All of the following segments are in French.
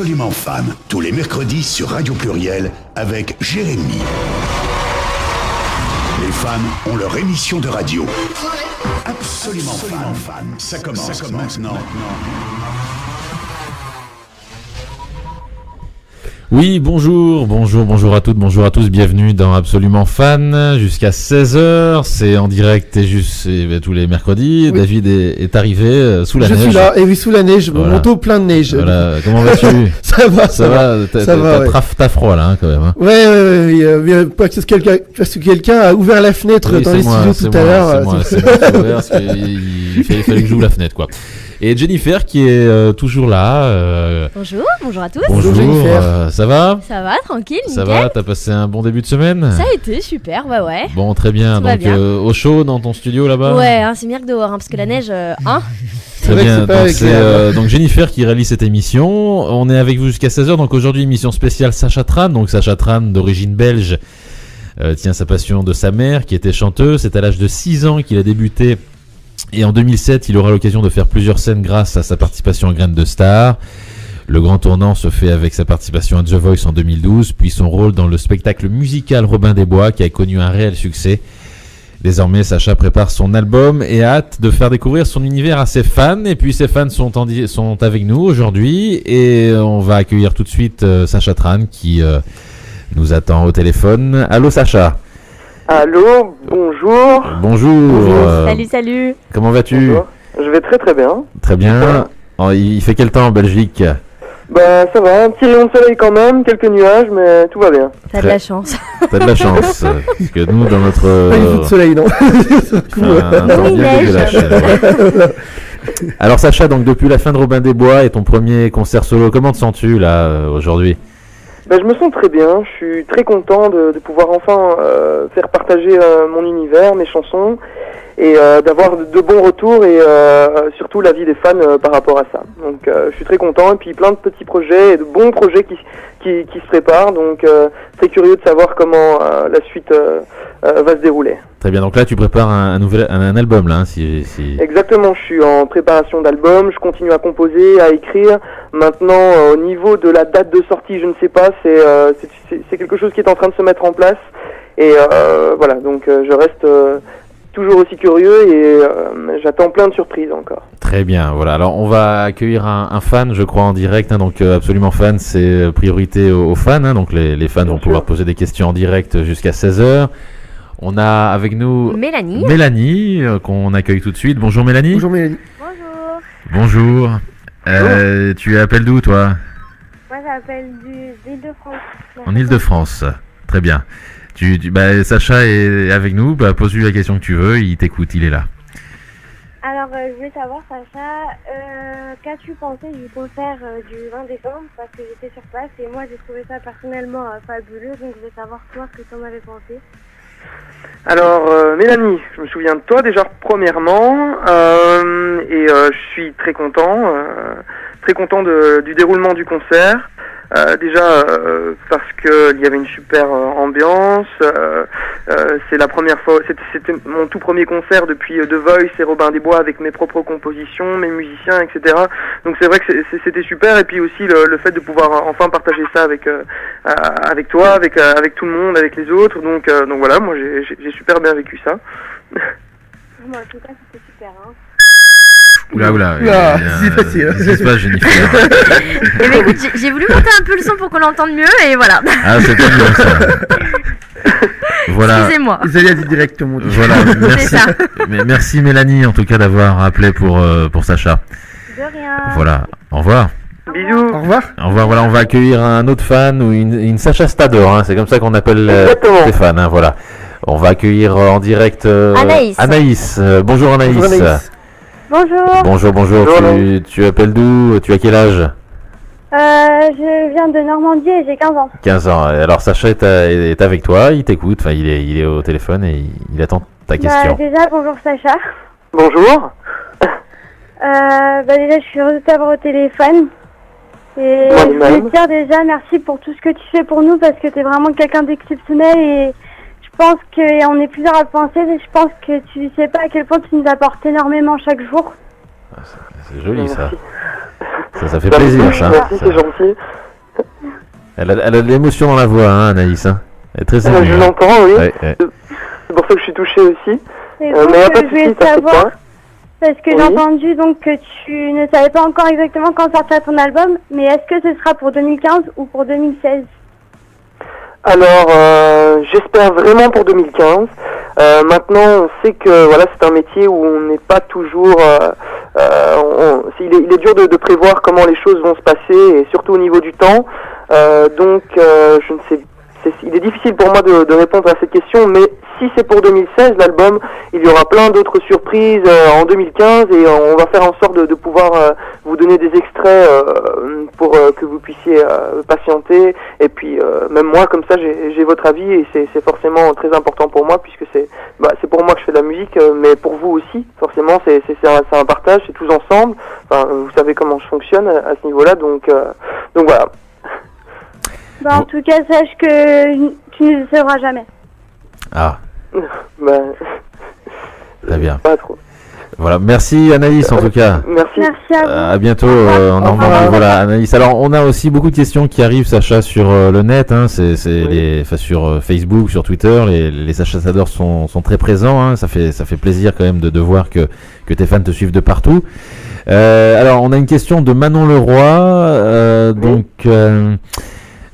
Absolument Fan, tous les mercredis sur Radio Pluriel avec Jérémy. Les fans ont leur émission de radio. Absolument Fan. Ça commence maintenant. Oui, bonjour à toutes, bonjour à tous, bienvenue dans Absolument Fan, jusqu'à 16h, c'est en direct et tous les mercredis, oui. David est arrivé sous la neige. Je suis là, et oui, sous la neige, mon manteau plein de neige. Voilà, comment vas-tu? Ça va. T'as froid là, quand même. Hein. Ouais, parce que quelqu'un a ouvert la fenêtre dans les studios tout à l'heure. C'est moi qui ai ouvert, parce qu'il fallait que j'ouvre la fenêtre, quoi. Et Jennifer qui est toujours là. Bonjour à tous. Bonjour Jennifer. Ça va? Ça va, tranquille, Ça nickel. va, t'as passé un bon début de semaine? Ça a été super, ouais. Bon, très bien. Donc au chaud dans ton studio là-bas? Ouais, c'est mieux que dehors, parce que la neige, Très bien, donc c'est donc Jennifer qui réalise cette émission. On est avec vous jusqu'à 16h, donc aujourd'hui émission spéciale Sacha Tran. Donc Sacha Tran d'origine belge tient sa passion de sa mère qui était chanteuse. C'est à l'âge de 6 ans qu'il a débuté. Et en 2007, il aura l'occasion de faire plusieurs scènes grâce à sa participation à Graines de Star. Le grand tournant se fait avec sa participation à The Voice en 2012, puis son rôle dans le spectacle musical Robin des Bois qui a connu un réel succès. Désormais, Sacha prépare son album et a hâte de faire découvrir son univers à ses fans. Et puis ses fans sont avec nous aujourd'hui et on va accueillir tout de suite Sacha Tran qui nous attend au téléphone. Allô Sacha? Allô, bonjour. Bonjour. Salut. Comment vas-tu? Bonjour. Je vais très bien. Très bien. Oh, il fait quel temps en Belgique? Bah ça va, un petit rayon de soleil quand même, quelques nuages, mais tout va bien. T'as de la chance. T'as de la chance. Parce que nous, dans notre... Pas du tout de soleil, non. Oui, neige. Alors Sacha, donc depuis la fin de Robin des Bois et ton premier concert solo, comment te sens-tu là aujourd'hui? Je me sens très bien, je suis très content de pouvoir enfin faire partager mon univers, mes chansons, et d'avoir de bons retours et surtout l'avis des fans par rapport à ça. Donc je suis très content, et puis plein de petits projets et de bons projets qui se préparent, donc très curieux de savoir comment la suite va se dérouler. Très bien, donc là tu prépares un album là, si... Exactement, je suis en préparation d'album, je continue à composer, à écrire. Maintenant, au niveau de la date de sortie, je ne sais pas, c'est quelque chose qui est en train de se mettre en place. Et voilà, donc je reste toujours aussi curieux et j'attends plein de surprises encore. Très bien, voilà. Alors on va accueillir un fan, je crois, en direct. Donc Absolument Fan, c'est priorité aux fans. Donc les fans vont pouvoir poser des questions en direct jusqu'à 16h. On a avec nous Mélanie qu'on accueille tout de suite. Bonjour Mélanie. Bonjour Mélanie. Bonjour. Tu appelles d'où toi? Moi j'appelle d'Île-de-France. En Île-de-France. Très bien. Sacha est avec nous. Pose-lui la question que tu veux. Il t'écoute. Il est là. Alors je voulais savoir Sacha, qu'as-tu pensé du concert du 20 décembre? Parce que j'étais sur place et moi j'ai trouvé ça personnellement fabuleux. Donc je voulais savoir toi ce que tu en avais pensé. Alors Mélanie, je me souviens de toi déjà premièrement et je suis très content du déroulement du concert. Déjà parce que il y avait une super ambiance. C'est la première fois, c'était mon tout premier concert depuis The Voice et Robin des Bois avec mes propres compositions, mes musiciens, etc. Donc c'est vrai que c'était super et puis aussi le fait de pouvoir enfin partager ça avec toi, avec tout le monde, avec les autres. Donc voilà, moi j'ai super bien vécu ça. Moi en tout cas c'était super. Oula, c'est facile. Qu'est-ce qui se passe, Jennifer? Eh ben, écoute, j'ai voulu monter un peu le son pour qu'on l'entende mieux et voilà. Ah, c'est pas bien ça. Voilà. Excusez-moi. Vous allez directement. Voilà, merci. C'est ça. Merci Mélanie en tout cas d'avoir appelé pour Sacha. De rien. Voilà, au revoir. Bisous. Au revoir. Au revoir, voilà, on va accueillir un autre fan ou une Sacha Stador, c'est comme ça qu'on appelle les fans, voilà. On va accueillir en direct Anaïs. Bonjour Anaïs. Bonjour Anaïs. Bonjour. Bonjour. Tu appelles d'où? Tu as quel âge? Je viens de Normandie et j'ai 15 ans. 15 ans. Alors Sacha est avec toi, il t'écoute, il est au téléphone et il attend ta question. Déjà, bonjour Sacha. Bonjour. Déjà, je suis heureuse de t'avoir au téléphone. Et je voulais te dire déjà merci pour tout ce que tu fais pour nous parce que tu es vraiment quelqu'un d'exceptionnel et je pense qu'on est plusieurs à le penser et je pense que tu sais pas à quel point tu nous apportes énormément chaque jour. C'est joli ça. Ça fait plaisir, ça. Merci, c'est gentil. Elle a de l'émotion dans la voix, hein, Anaïs. Hein. Elle est très émue. Je l'entends, oui. Ouais. C'est pour ça que je suis touché aussi. Et Mais donc, y a pas de je voulais souci, ça fait savoir, pas. parce que Oui. j'ai entendu donc que tu ne savais pas encore exactement quand sortira ton album, mais est-ce que ce sera pour 2015 ou pour 2016? Alors, j'espère vraiment pour 2015. Maintenant, on sait que voilà, c'est un métier où on n'est pas toujours... il est dur de prévoir comment les choses vont se passer, et surtout au niveau du temps. Donc, je ne sais... il est difficile pour moi de répondre à cette question, mais si c'est pour 2016, l'album, il y aura plein d'autres surprises en 2015, et on va faire en sorte de pouvoir vous donner des extraits pour que vous puissiez patienter. Et puis, même moi, comme ça, j'ai votre avis, et c'est forcément très important pour moi, puisque c'est pour moi que je fais de la musique, mais pour vous aussi, forcément, c'est un partage, c'est tous ensemble. Enfin, vous savez comment je fonctionne à ce niveau-là, donc voilà. Bah, en tout cas, sache que tu ne le sauras jamais. Ah, Ben, très bien. pas trop. Voilà, merci Anaïs en tout cas. Merci. Merci à vous. À bientôt en Normandie. Voilà, Anaïs. Alors, on a aussi beaucoup de questions qui arrivent, Sacha, sur le net. Hein, sur Facebook, sur Twitter. Les Sacha Sador sont très présents. Hein, ça fait plaisir quand même de voir que tes fans te suivent de partout. Alors, on a une question de Manon Leroy.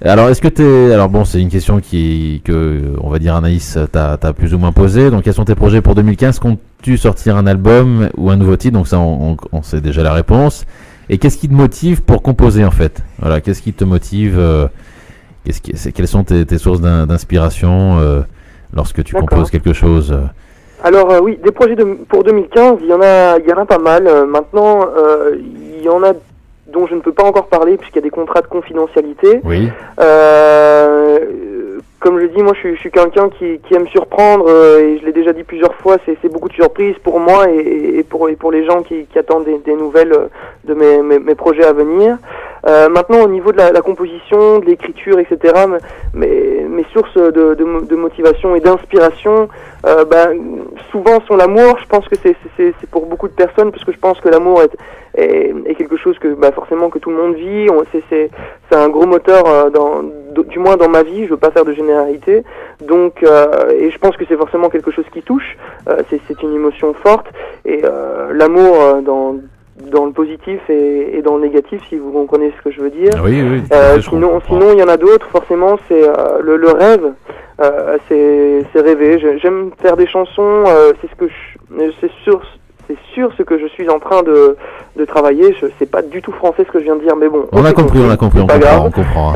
Alors, est-ce que alors bon, c'est une question que, on va dire, Anaïs t'as plus ou moins posée. Donc, quels sont tes projets pour 2015? Comptes-tu sortir un album ou un nouveau titre? Donc ça, on sait déjà la réponse. Et qu'est-ce qui te motive pour composer, en fait? Voilà, qu'est-ce qui te motive? Quelles sont tes sources d'inspiration lorsque tu composes quelque chose? Alors oui, des projets pour 2015, il y en a pas mal. Maintenant, il y en a dont je ne peux pas encore parler puisqu'il y a des contrats de confidentialité. Oui. Comme je dis, moi je suis quelqu'un qui aime surprendre, et je l'ai déjà dit plusieurs fois, c'est beaucoup de surprises pour moi et pour les gens qui attendent des nouvelles de mes projets à venir. Maintenant, au niveau de la composition, de l'écriture, etc., mes sources de motivation et d'inspiration, souvent sont l'amour. Je pense que c'est pour beaucoup de personnes, parce que je pense que l'amour est quelque chose que forcément que tout le monde vit. C'est un gros moteur du moins dans ma vie. Je veux pas faire de généralité, donc et je pense que c'est forcément quelque chose qui touche. C'est une émotion forte, et l'amour dans le positif et dans le négatif, si vous comprenez ce que je veux dire. Oui. Sinon, il y en a d'autres. Forcément, c'est le rêve. C'est rêver. J'aime faire des chansons. C'est sûr ce que je suis en train de travailler. C'est pas du tout français ce que je viens de dire, mais bon. On a compris. On comprend.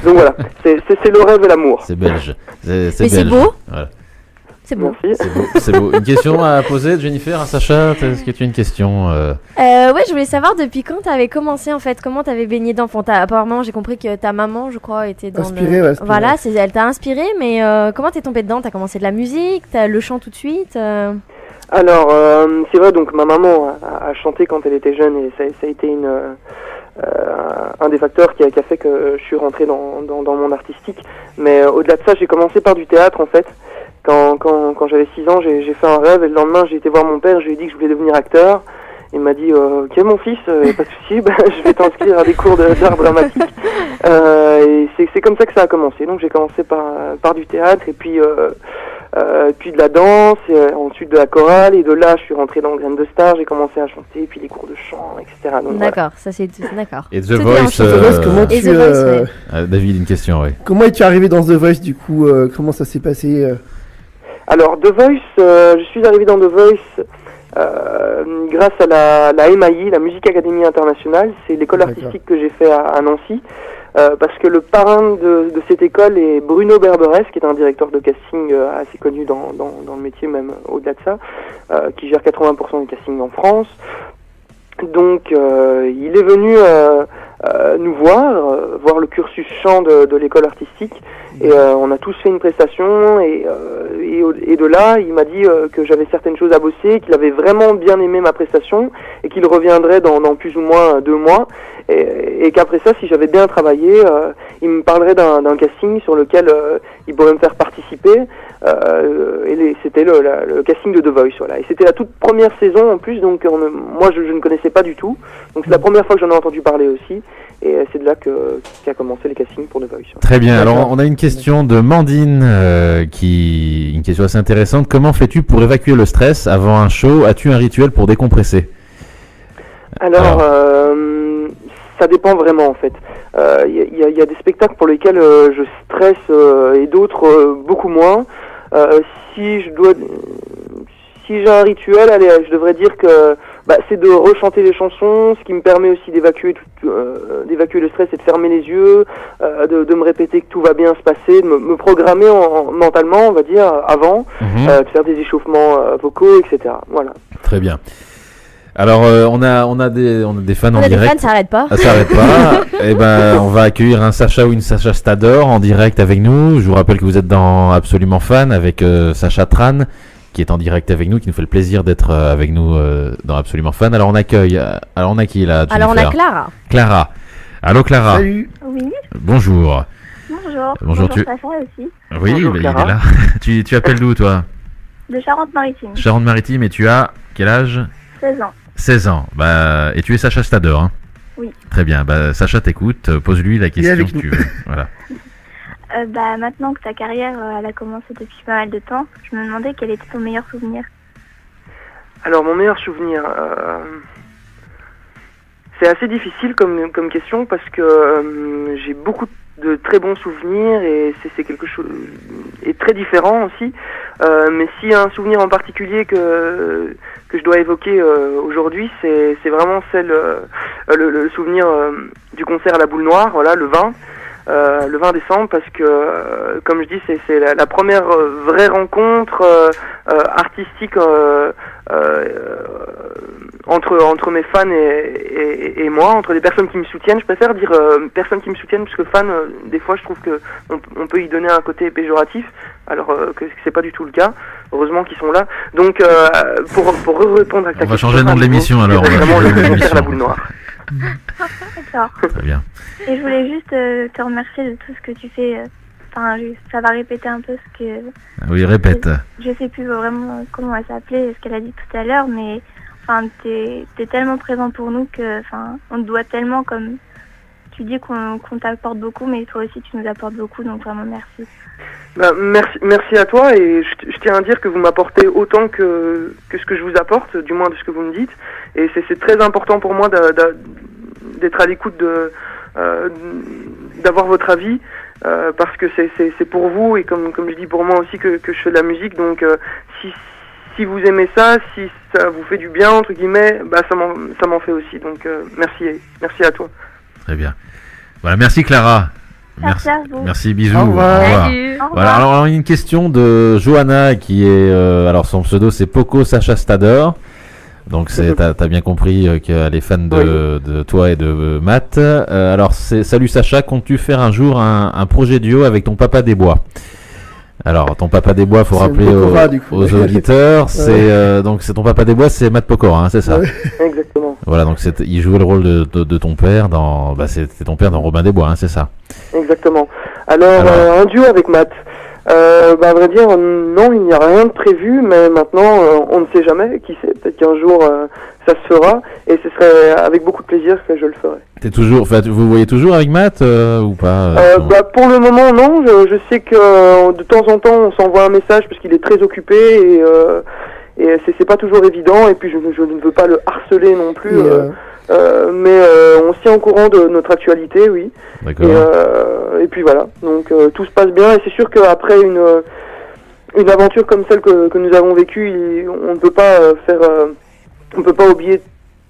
Donc voilà, c'est le rêve et l'amour. C'est belge. Mais c'est beau. Voilà. C'est beau. Merci. C'est beau. Une question à poser, Jennifer, à Sacha? Est-ce que tu as une question Ouais, je voulais savoir depuis quand t'avais commencé, en fait, comment t'avais baigné d'enfant. Apparemment, j'ai compris que ta maman, je crois, était dans Inspirée, ouais, inspirée. Voilà, elle t'a inspiré, mais comment t'es tombée dedans? T'as commencé de la musique, t'as le chant tout de suite Alors, c'est vrai, donc ma maman a chanté quand elle était jeune, et ça a été un des facteurs qui a fait que je suis rentré dans le monde artistique. Mais au-delà de ça, j'ai commencé par du théâtre, en fait. Quand j'avais 6 ans, j'ai fait un rêve, et le lendemain, j'ai été voir mon père, je lui ai dit que je voulais devenir acteur. Il m'a dit ok mon fils, pas de souci, je vais t'inscrire à des cours d'art dramatique. Et c'est comme ça que ça a commencé. Donc j'ai commencé par du théâtre, et puis de la danse, et ensuite de la chorale, et de là je suis rentré dans Graines de Star, j'ai commencé à chanter, puis les cours de chant, etc. Donc, d'accord, voilà. ça c'est d'accord. Et The Voice, comment Et The Voice, ouais. David, une question, oui. Comment es-tu arrivé dans The Voice du coup? Comment ça s'est passé? Alors The Voice, je suis arrivé dans The Voice grâce à la MAI, la Music Academy Internationale. C'est l'école artistique que j'ai fait à Nancy, parce que le parrain de cette école est Bruno Berberès, qui est un directeur de casting assez connu dans le métier, même au-delà de ça, qui gère 80% du casting en France. Donc il est venu nous voir le cursus chant de l'école artistique, et on a tous fait une prestation, et et de là, il m'a dit que j'avais certaines choses à bosser, qu'il avait vraiment bien aimé ma prestation et qu'il reviendrait dans plus ou moins 2 mois. Et qu'après ça, si j'avais bien travaillé, il me parlerait d'un casting sur lequel il pourrait me faire participer. C'était le casting de The Voice, voilà. Et c'était la toute première saison en plus, donc moi je ne connaissais pas du tout. Donc c'est la première fois que j'en ai entendu parler aussi. Et c'est de là qu'a commencé les castings pour The Voice. Très bien. Alors on a une question de Mandine, une question assez intéressante. Comment fais-tu pour évacuer le stress avant un show? As-tu un rituel pour décompresser? Alors ça dépend vraiment en fait. Il y a des spectacles pour lesquels je stresse et d'autres beaucoup moins. Si j'ai un rituel, allez, je devrais dire que c'est de rechanter les chansons, ce qui me permet aussi d'évacuer le stress et de fermer les yeux, de me répéter que tout va bien se passer, de me programmer mentalement, on va dire, avant, de faire des échauffements vocaux, etc. Voilà. Très bien. Alors on a des fans en direct. Des fans, ça s'arrête pas. Ça s'arrête pas. Et on va accueillir un Sacha ou une Sacha Stador en direct avec nous. Je vous rappelle que vous êtes dans Absolument Fan avec Sacha Tran qui est en direct avec nous, qui nous fait le plaisir d'être avec nous dans Absolument Fan. Alors on accueille. Alors on a qui là? Alors on a Clara. Clara. Allô Clara. Salut. Oui. Bonjour. Bonjour Sacha aussi. Oui, Bonjour, il est Clara. là. Tu appelles d'où toi? De Charente-Maritime. Charente-Maritime, et tu as quel âge? 16 ans. 16 ans. Et tu es Sacha Stador, hein? Oui. Très bien. Sacha t'écoute. Pose-lui la question avec que tu veux. Voilà. Maintenant que ta carrière elle a commencé depuis pas mal de temps, je me demandais quel était ton meilleur souvenir. Alors mon meilleur souvenir, c'est assez difficile comme question parce que j'ai beaucoup de très bons souvenirs et c'est quelque chose et très différent aussi. Mais s'il y a un souvenir en particulier que je dois évoquer aujourd'hui, c'est vraiment le souvenir du concert à la Boule Noire, voilà, le 20 décembre, parce que comme je dis, c'est la première vraie rencontre artistique entre mes fans et moi, entre des personnes qui me soutiennent. Je préfère dire personnes qui me soutiennent, parce que fan, des fois je trouve que on peut y donner un côté péjoratif, alors que c'est pas du tout le cas. Heureusement qu'ils sont là. Donc pour répondre à ta question, on va changer le nom de l'émission alors. C'est vraiment le concert à la Boule Noire. D'accord. Très bien. Et je voulais juste te remercier de tout ce que tu fais. Ça va répéter un peu ce que... Oui, répète. Je sais plus vraiment comment elle s'appelait, ce qu'elle a dit tout à l'heure, mais t'es tellement présent pour nous que on te doit tellement, comme tu dis qu'on t'apporte beaucoup, mais toi aussi tu nous apportes beaucoup, donc vraiment merci. Merci à toi, et je tiens à dire que vous m'apportez autant que ce que je vous apporte, du moins de ce que vous me dites, et c'est très important pour moi d'être à l'écoute d'avoir votre avis, parce que c'est pour vous et comme je dis pour moi aussi que je fais de la musique, donc si vous aimez ça, si ça vous fait du bien entre guillemets, ça m'en fait aussi, donc merci à toi. Très bien. Voilà, merci Clara. Merci à vous. Merci, bisous. Au revoir. Salut. Voilà, alors une question de Johanna qui est alors son pseudo c'est Poco Sacha Stador. Donc t'as bien compris qu'elle est fan de toi et de Matt. Alors salut Sacha, comptes-tu faire un jour un projet duo avec ton papa des bois? Alors ton papa des bois, faut rappeler aux auditeurs, donc c'est ton papa des bois, c'est Matt Pokora, hein, c'est ça? Ouais. Exactement. Voilà, donc il jouait le rôle de ton père dans c'était ton père dans Robin des Bois, hein, c'est ça? Exactement. Alors un duo avec Matt. À vrai dire, non, il n'y a rien de prévu, mais maintenant, on ne sait jamais, qui sait, peut-être qu'un jour, ça se fera, et ce serait avec beaucoup de plaisir que je le ferai. Vous voyez toujours avec Matt, ou pas? Pour le moment, non, je sais que de temps en temps, on s'envoie un message, parce qu'il est très occupé, et c'est pas toujours évident, et puis je ne veux pas le harceler non plus, mais on se tient au courant de notre actualité, oui. D'accord. Et puis voilà, donc tout se passe bien, et c'est sûr qu'après une aventure comme celle que nous avons vécue, on ne peut pas on peut pas oublier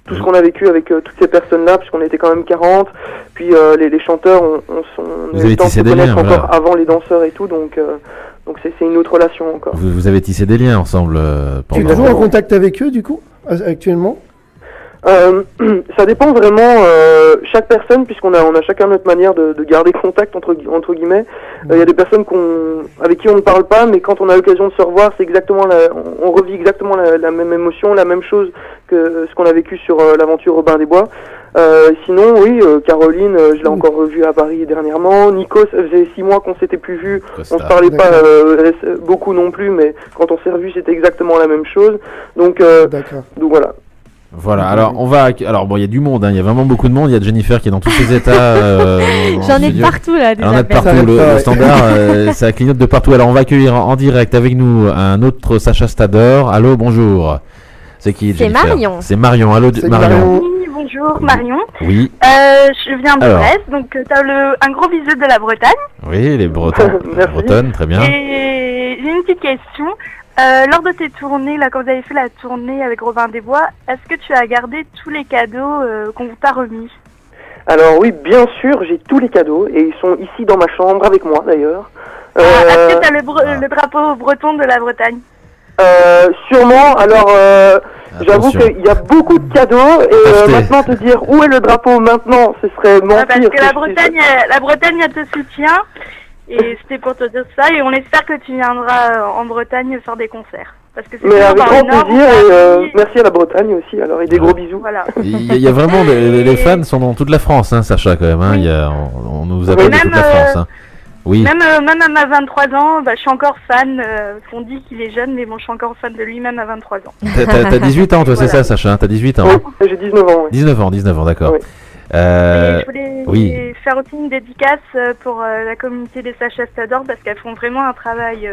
tout ce qu'on a vécu avec toutes ces personnes-là, puisqu'on était quand même 40, puis les chanteurs, on a eu le temps de se connaître encore avant les danseurs et tout, donc c'est une autre relation encore. Vous avez tissé des liens ensemble Tu es toujours en contact avec eux, du coup, actuellement? Ça dépend vraiment chaque personne, puisqu'on a chacun notre manière de garder contact entre guillemets, il y a des personnes avec qui on ne parle pas, mais quand on a l'occasion de se revoir, c'est exactement on revit exactement la même émotion, la même chose que ce qu'on a vécu sur l'aventure Robin des Bois. Sinon, oui, Caroline, je l'ai encore revue à Paris dernièrement. Nico, ça faisait 6 mois qu'on s'était plus vu. On se parlait pas beaucoup non plus, mais quand on s'est revus, c'était exactement la même chose. Donc voilà. Voilà, alors bon, il y a du monde, hein, il y a vraiment beaucoup de monde, il y a Jennifer qui est dans tous ses états. J'en ai de partout là, des appels. Partout, le standard, ça clignote de partout. Alors on va accueillir en direct avec nous un autre Sacha Stador. Allô, bonjour. C'est qui, Jennifer? C'est Marion. C'est Marion, allô Marion. Oui, bonjour Marion. Oui. Je viens de Brest, donc tu as un gros bisou de la Bretagne. Oui, les Bretonnes, très bien. Et j'ai une petite question. Lors de tes tournées, là, quand vous avez fait la tournée avec Robin des Bois, est-ce que tu as gardé tous les cadeaux qu'on t'a remis? Alors oui, bien sûr, j'ai tous les cadeaux et ils sont ici dans ma chambre avec moi d'ailleurs. Est-ce que tu as le drapeau breton de la Bretagne? Sûrement, alors j'avoue qu'il y a beaucoup de cadeaux et maintenant te dire où est le drapeau maintenant, ce serait mentir. Parce que la Bretagne elle te soutient. Et c'était pour te dire ça, et on espère que tu viendras en Bretagne faire des concerts. Parce que c'est mais avec grand plaisir, et merci à la Bretagne aussi, alors, et des gros bisous. Voilà. Il y a vraiment, les fans sont dans toute la France, hein, Sacha, quand même, hein. On nous appelle de toute la France, hein. Oui. Même à ma 23 ans, je suis encore fan. On dit qu'il est jeune, mais bon, je suis encore fan de lui même à 23 ans. T'as 18 ans, toi, voilà. C'est ça, Sacha, hein, t'as 18 ans. Oui, j'ai 19 ans. Oui. 19 ans, d'accord. Oui. Je voulais faire aussi une dédicace pour la communauté des Sacha Stador parce qu'elles font vraiment un travail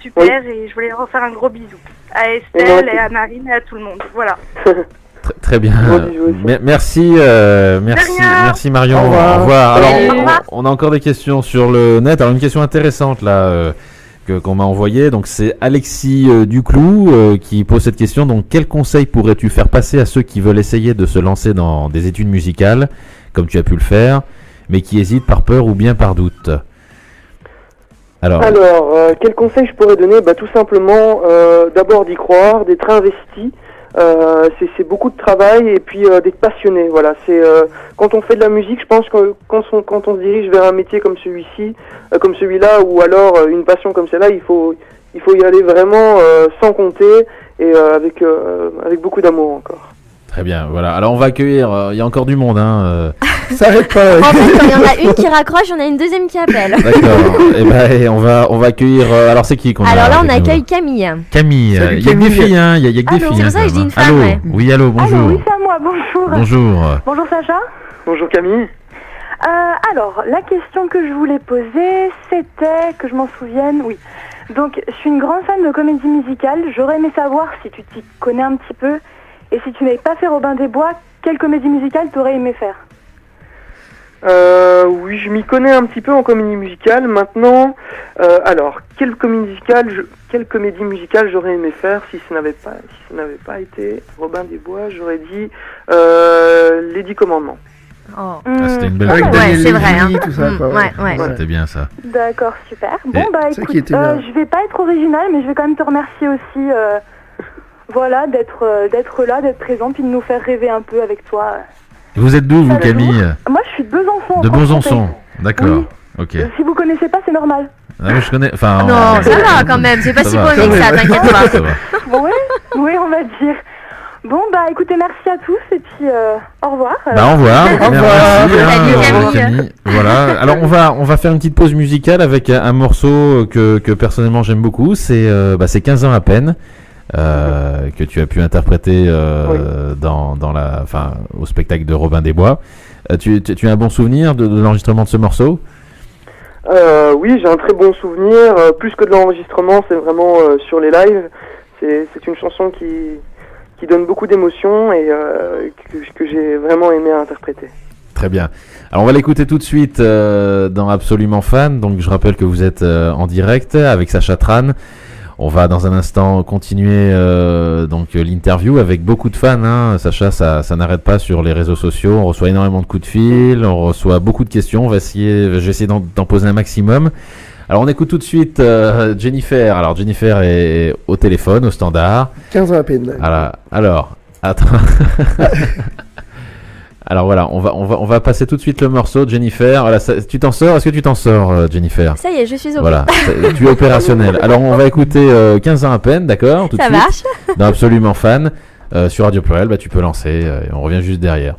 super et je voulais leur faire un gros bisou à Estelle et à Marine et à tout le monde. Voilà. Très bien. Merci Marion. Au revoir. Alors, on a encore des questions sur le net. Alors une question intéressante là qu'on m'a envoyée. Donc c'est Alexis Duclou qui pose cette question. Donc quel conseil pourrais-tu faire passer à ceux qui veulent essayer de se lancer dans des études musicales, comme tu as pu le faire, mais qui hésitent par peur ou bien par doute? Alors quel conseil je pourrais donner? Tout simplement, d'abord d'y croire, d'être investi. C'est beaucoup de travail et puis d'être passionné. Voilà, c'est quand on fait de la musique, je pense que quand on se dirige vers un métier comme celui-ci, comme celui-là, ou alors une passion comme celle-là, il faut y aller vraiment sans compter et avec beaucoup d'amour encore. Très bien, voilà. Alors on va accueillir, il y a encore du monde, hein. Ça arrête pas. En fait, quand il y en a une qui raccroche, on a une deuxième qui appelle. D'accord. Et on va accueillir. Alors c'est qui qu'on a? Alors là, on accueille Camille. Camille, il y a que des filles, hein. Il y a que des filles. C'est pour ça que je dis une femme. Allô. Oui, allô, bonjour. Allô, oui, c'est à moi. Bonjour. Bonjour. Bonjour Sacha. Bonjour Camille. Alors, la question que je voulais poser, c'était que je m'en souvienne. Oui. Donc, je suis une grande fan de comédie musicale. J'aurais aimé savoir si tu t'y connais un petit peu. Et si tu n'avais pas fait Robin des Bois, quelle comédie musicale t'aurais aimé faire? Oui, je m'y connais un petit peu en comédie musicale. Maintenant, alors, quelle comédie musicale j'aurais aimé faire si ça n'avait pas été Robin des Bois? J'aurais dit Les 10 Commandements. C'était une belle c'est vrai, hein. Tout ça, ouais. C'était bien ça. D'accord, super. Bon, écoute, je vais pas être originale, mais je vais quand même te remercier aussi, voilà, d'être là, d'être présent, puis de nous faire rêver un peu avec toi. Vous êtes d'où, vous, Camille? Moi, je suis de Besançon. De Besançon, d'accord. Oui. Ok. Si vous connaissez pas, c'est normal. Ah, je connais. Enfin. Non, ça va quand même. C'est pas si paumé que ça. T'inquiète pas. Ça va. Oui, on va dire. Bon, écoutez, merci à tous et puis au revoir. Au revoir. Merci, Camille. Voilà. Alors on va faire une petite pause musicale avec un morceau que personnellement j'aime beaucoup. C'est 15 ans à peine. Que tu as pu interpréter au spectacle de Robin des Bois. Tu as un bon souvenir de l'enregistrement de ce morceau? Oui, j'ai un très bon souvenir. Plus que de l'enregistrement, c'est vraiment sur les lives. C'est une chanson qui donne beaucoup d'émotions et que j'ai vraiment aimé interpréter. Très bien. Alors on va l'écouter tout de suite dans Absolument Fan. Donc je rappelle que vous êtes en direct avec Sacha Tran. On va dans un instant continuer l'interview avec beaucoup de fans, hein. Sacha, ça n'arrête pas sur les réseaux sociaux. On reçoit énormément de coups de fil, on reçoit beaucoup de questions. Je vais essayer d'en poser un maximum. Alors on écoute tout de suite Jennifer. Alors Jennifer est au téléphone, au standard. 15 ans à peine. Voilà. Alors, attends. Alors voilà, on va passer tout de suite le morceau, Jennifer. Voilà, tu t'en sors? Est-ce que tu t'en sors, Jennifer? Ça y est, je suis au Voilà, tu es opérationnel. Alors on va écouter 15 ans à peine, d'accord? Tout de suite. Ça marche. Dans Absolument Fan, sur Radio Pluriel, tu peux lancer et on revient juste derrière.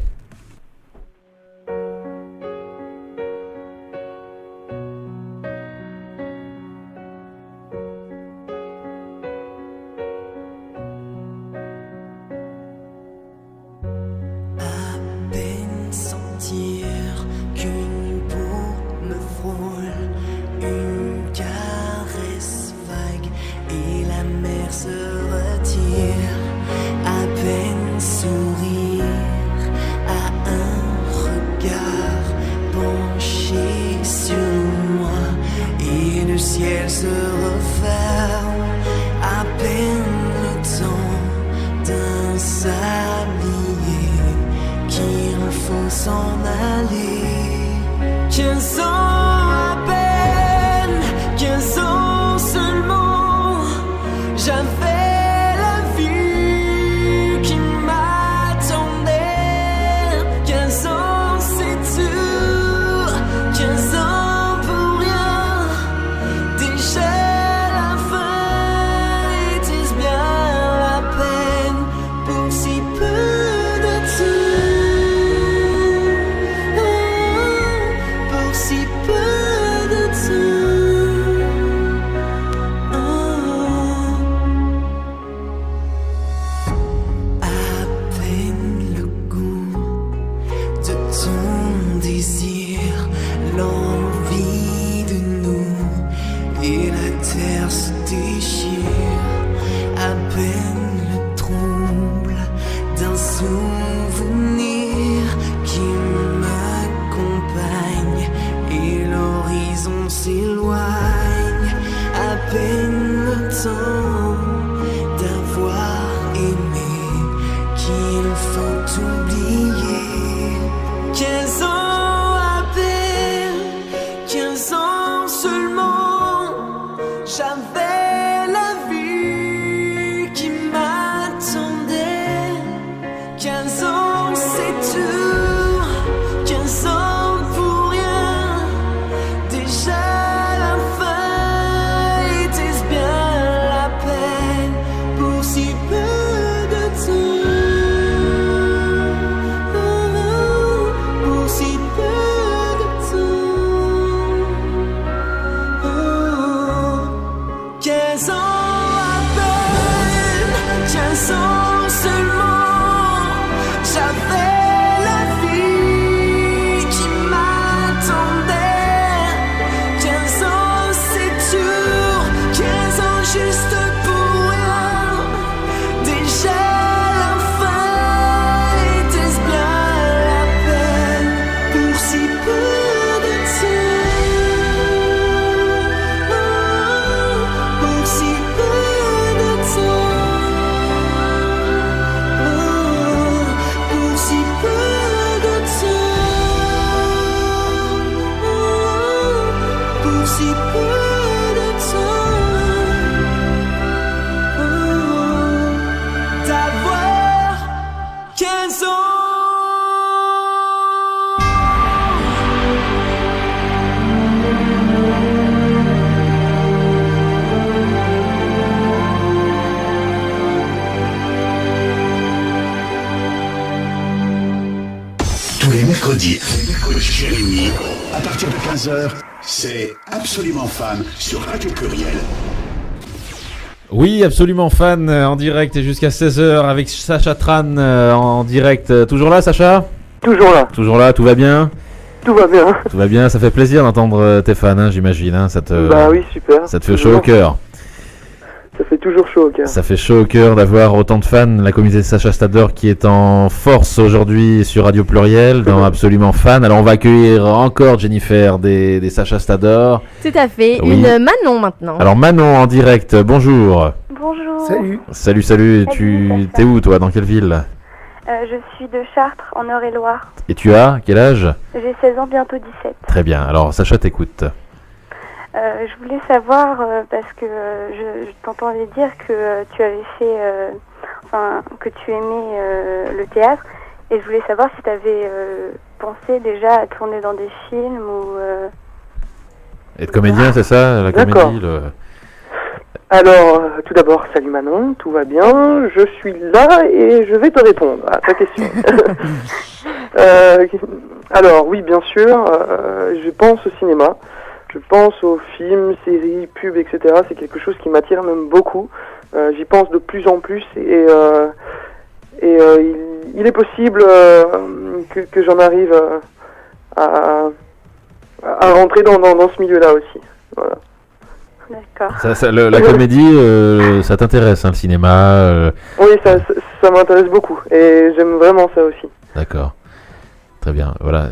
Mercredi, Jérémy, à partir de 15h, c'est Absolument Fan sur Radio Pluriel. Oui, Absolument Fan en direct et jusqu'à 16h avec Sacha Tran en direct. Toujours là, Sacha? Toujours là. Toujours là, tout va bien? Tout va bien. Tout va bien, ça fait plaisir d'entendre tes fans, hein, j'imagine. Hein, bah oui, super. Ça te fait chaud au cœur. Ça fait toujours chaud au cœur. Ça fait chaud au cœur d'avoir autant de fans. La communauté de Sacha Stader qui est en force aujourd'hui sur Radio Pluriel dans Absolument Fan. Alors on va accueillir encore Jennifer des Sacha Stader. Tout à fait, oui. Une Manon maintenant. Alors Manon en direct, bonjour. Bonjour. Salut. Tu t'es où toi? Dans quelle ville? Je suis de Chartres, en Eure-et-Loire. Et tu as quel âge? J'ai 16 ans, bientôt 17. Très bien, alors Sacha t'écoute. Je voulais savoir, parce que je t'entendais dire que tu avais fait, que tu aimais le théâtre, Et je voulais savoir si tu avais pensé déjà à tourner dans des films ou... Être comédien, c'est ça, la comédie Alors, tout d'abord, salut Manon, tout va bien, je suis là et je vais te répondre à ta question. Alors, oui, bien sûr, je pense au cinéma, je pense aux films, séries, pubs, etc. C'est quelque chose qui m'attire même beaucoup. J'y pense de plus en plus et il est possible que j'en arrive à rentrer dans ce milieu-là aussi. Voilà. D'accord. La comédie, ça t'intéresse, hein, le cinéma Oui, ça m'intéresse beaucoup et j'aime vraiment ça aussi. D'accord. Très bien. Voilà.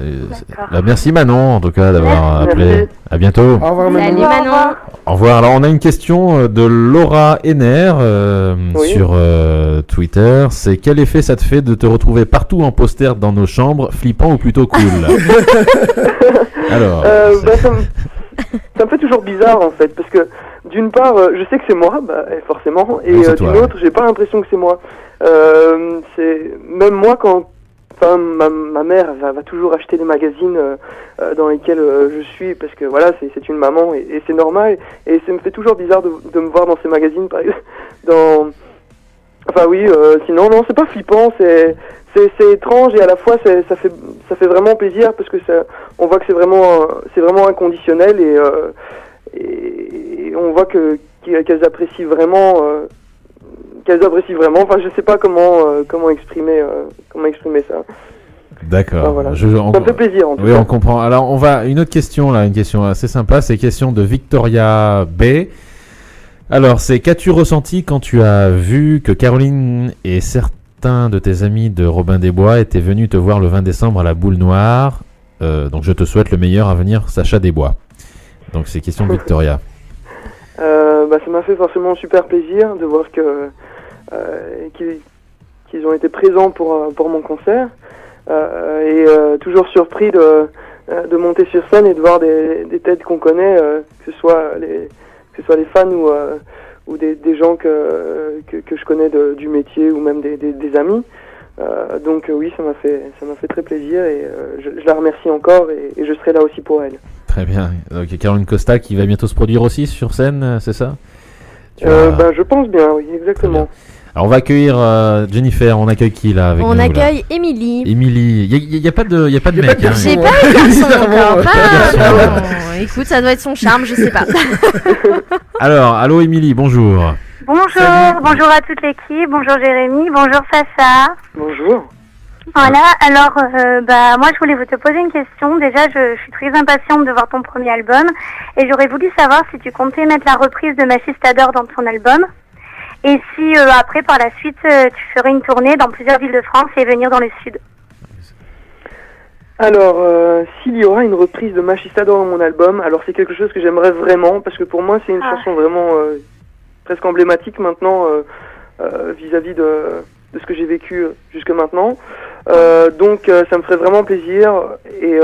Merci Manon, en tout cas, d'avoir appelé. Merci. À bientôt. Au revoir, Manon. Salut Manon. Au revoir. Alors, on a une question de Laura Henner sur Twitter. C'est quel effet ça te fait de te retrouver partout en poster dans nos chambres, flippant ou plutôt cool? Alors. Ça me fait toujours bizarre en fait, parce que d'une part, je sais que c'est moi, forcément, et d'une autre, j'ai pas l'impression que c'est moi. C'est même moi quand. Enfin, ma mère va toujours acheter des magazines dans lesquels je suis, parce que voilà, c'est une maman et c'est normal. Et ça me fait toujours bizarre de me voir dans ces magazines, par exemple. Enfin oui, sinon non, c'est pas flippant, c'est étrange et à la fois ça fait vraiment plaisir parce que on voit que c'est vraiment inconditionnel et on voit qu'elles apprécient vraiment. Enfin, je sais pas comment exprimer ça. D'accord. Voilà. Ça me fait plaisir en tout cas. Oui, on comprend. Alors, une autre question là, une question assez sympa, c'est question de Victoria B. Alors, c'est qu'as-tu ressenti quand tu as vu que Caroline et certains de tes amis de Robin des Bois étaient venus te voir le 20 décembre à la Boule Noire? Donc, je te souhaite le meilleur à venir, Sacha Desbois. Donc, c'est question de Victoria. Ça m'a fait forcément super plaisir de voir qu'ils ont été présents pour mon concert et toujours surpris de monter sur scène et de voir des têtes qu'on connaît, que ce soit les fans ou des gens que je connais du métier ou même des amis. Donc oui, ça m'a fait très plaisir et je la remercie encore et je serai là aussi pour elle. Très bien. Donc Caroline Costa qui va bientôt se produire aussi sur scène, c'est ça? Je pense bien, oui, exactement. Alors on va accueillir Jennifer. On accueille qui là avec nous? On accueille Émilie. Émilie. Il y a pas de mec. J'ai pas de garçon encore. Écoute, ça doit être son charme, je sais pas. Alors, allô Émilie, bonjour. Bonjour à toute l'équipe, bonjour Jérémy, bonjour Sacha. Bonjour. Voilà, alors moi je voulais te poser une question. Déjà, je suis très impatiente de voir ton premier album et j'aurais voulu savoir si tu comptais mettre la reprise de Machistador dans ton album et si après par la suite tu ferais une tournée dans plusieurs villes de France et venir dans le sud. Alors, s'il y aura une reprise de Machistador dans mon album, alors c'est quelque chose que j'aimerais vraiment parce que pour moi c'est une chanson vraiment presque emblématique maintenant vis-à-vis de ce que j'ai vécu jusque maintenant. Donc ça me ferait vraiment plaisir et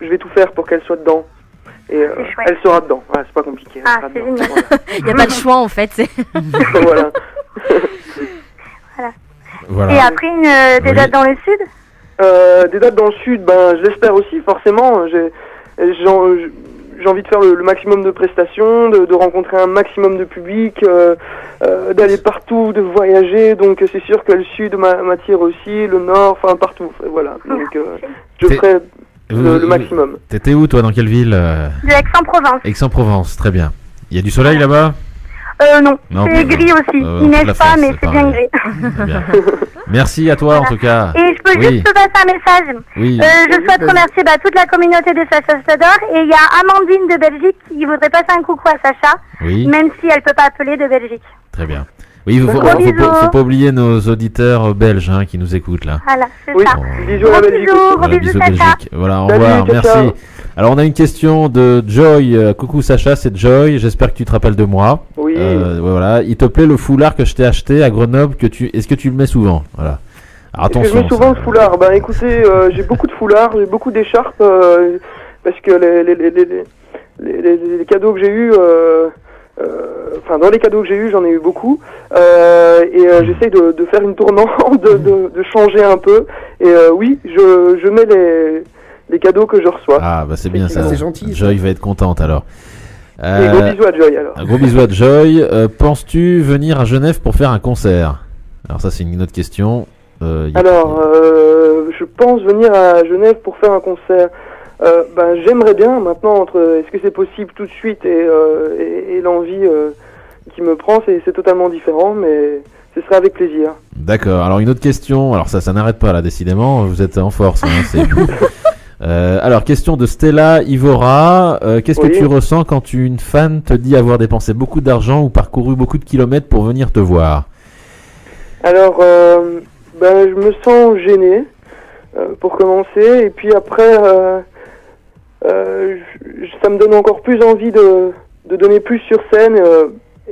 je vais tout faire pour qu'elle soit dedans. Et elle sera dedans. Voilà, c'est pas compliqué. C'est génial. Il n'y a pas de choix en fait. Voilà. Voilà. Et après des dates dans le sud? Des dates dans le sud, je l'espère aussi forcément. J'ai envie de faire le maximum de prestations, de rencontrer un maximum de public, d'aller partout, de voyager. Donc c'est sûr que le sud m'attire aussi, le nord, enfin partout. Voilà. Donc je ferai le maximum. T'étais où toi? Dans quelle ville? De Aix-en-Provence. Aix-en-Provence, très bien. Il y a du soleil là-bas? Non, c'est gris aussi. Il neige pas, mais c'est bien gris. Bien. Merci à toi en tout cas. Et je peux juste te passer un message. Oui. Je souhaite remercier toute la communauté de Sacha Stador. Et il y a Amandine de Belgique qui voudrait passer un coucou à Sacha, même si elle peut pas appeler de Belgique. Très bien. Oui, il faut pas oublier nos auditeurs belges qui nous écoutent là. Voilà, c'est ça. Bisous à la Belgique. Voilà, bisous Belgique. Voilà, au revoir, merci. Ciao. Alors on a une question de Joy. Coucou Sacha, c'est Joy. J'espère que tu te rappelles de moi. Oui. Voilà. Il te plaît le foulard que je t'ai acheté à Grenoble? Est-ce que tu le mets souvent? Voilà. Alors, attention. Est-ce que je mets souvent le foulard? Écoutez, j'ai beaucoup de foulards, j'ai beaucoup d'écharpes parce que les cadeaux que j'ai eus dans les cadeaux que j'ai eu, j'en ai eu beaucoup, et j'essaye de faire une tournante, de changer un peu, et oui, je mets les cadeaux que je reçois. Ah bah c'est bien ça. C'est gentil. Joy va être contente alors. Et gros bisous à Joy alors. Un gros bisou à Joy. Penses-tu venir à Genève pour faire un concert? Alors ça c'est une autre question. Je pense venir à Genève pour faire un concert. J'aimerais bien. Maintenant, est-ce que c'est possible tout de suite et l'envie qui me prend, c'est totalement différent, mais ce serait avec plaisir. D'accord. Alors une autre question. Alors ça n'arrête pas là, décidément. Vous êtes en force. Alors question de Stella Ivora. Qu'est-ce que tu ressens quand une fan te dit avoir dépensé beaucoup d'argent ou parcouru beaucoup de kilomètres pour venir te voir? Alors, je me sens gêné pour commencer, et puis après, ça me donne encore plus envie de donner plus sur scène,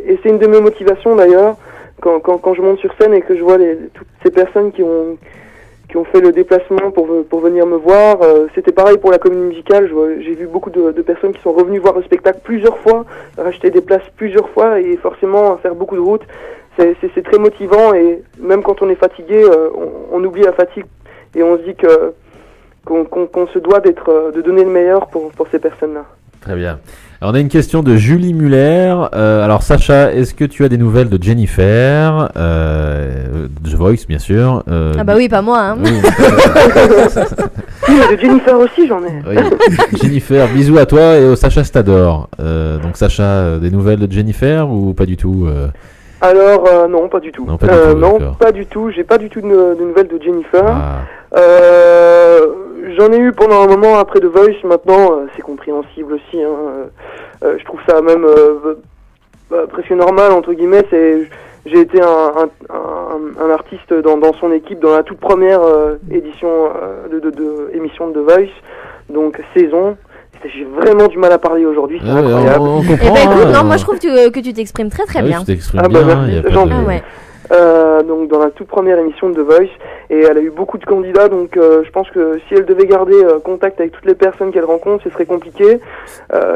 et c'est une de mes motivations d'ailleurs, quand je monte sur scène et que je vois toutes ces personnes qui ont fait le déplacement pour venir me voir. C'était pareil pour la comédie musicale, j'ai vu beaucoup de personnes qui sont revenues voir le spectacle plusieurs fois, racheter des places plusieurs fois, et forcément faire beaucoup de routes. C'est très motivant, et même quand on est fatigué, on oublie la fatigue et on se dit qu'on se doit de donner le meilleur pour ces personnes-là. Très bien. Alors, on a une question de Julie Muller. Alors Sacha, est-ce que tu as des nouvelles de Jennifer, The Voice bien sûr. Ah bah oui, pas moi. Hein. Oui, oui, mais de Jennifer aussi j'en ai. Oui. Jennifer, bisous à toi et au Sacha Stador. Donc Sacha, des nouvelles de Jennifer ou pas du tout? Alors, non, pas du tout. Non, pas du tout. J'ai pas du tout de nouvelles de Jennifer. Ah. J'en ai eu pendant un moment après The Voice. Maintenant, c'est compréhensible aussi. Je trouve ça même presque normal, entre guillemets. J'ai été un artiste dans son équipe dans la toute première édition de émission de The Voice. Donc, saison. J'ai vraiment du mal à parler aujourd'hui, c'est incroyable. On comprend, écoute, non, moi je trouve que tu t'exprimes très bien. Tu t'exprimes bien, merci, c'est gentil. Donc dans la toute première émission de The Voice, et elle a eu beaucoup de candidats, donc je pense que si elle devait garder contact avec toutes les personnes qu'elle rencontre, ce serait compliqué.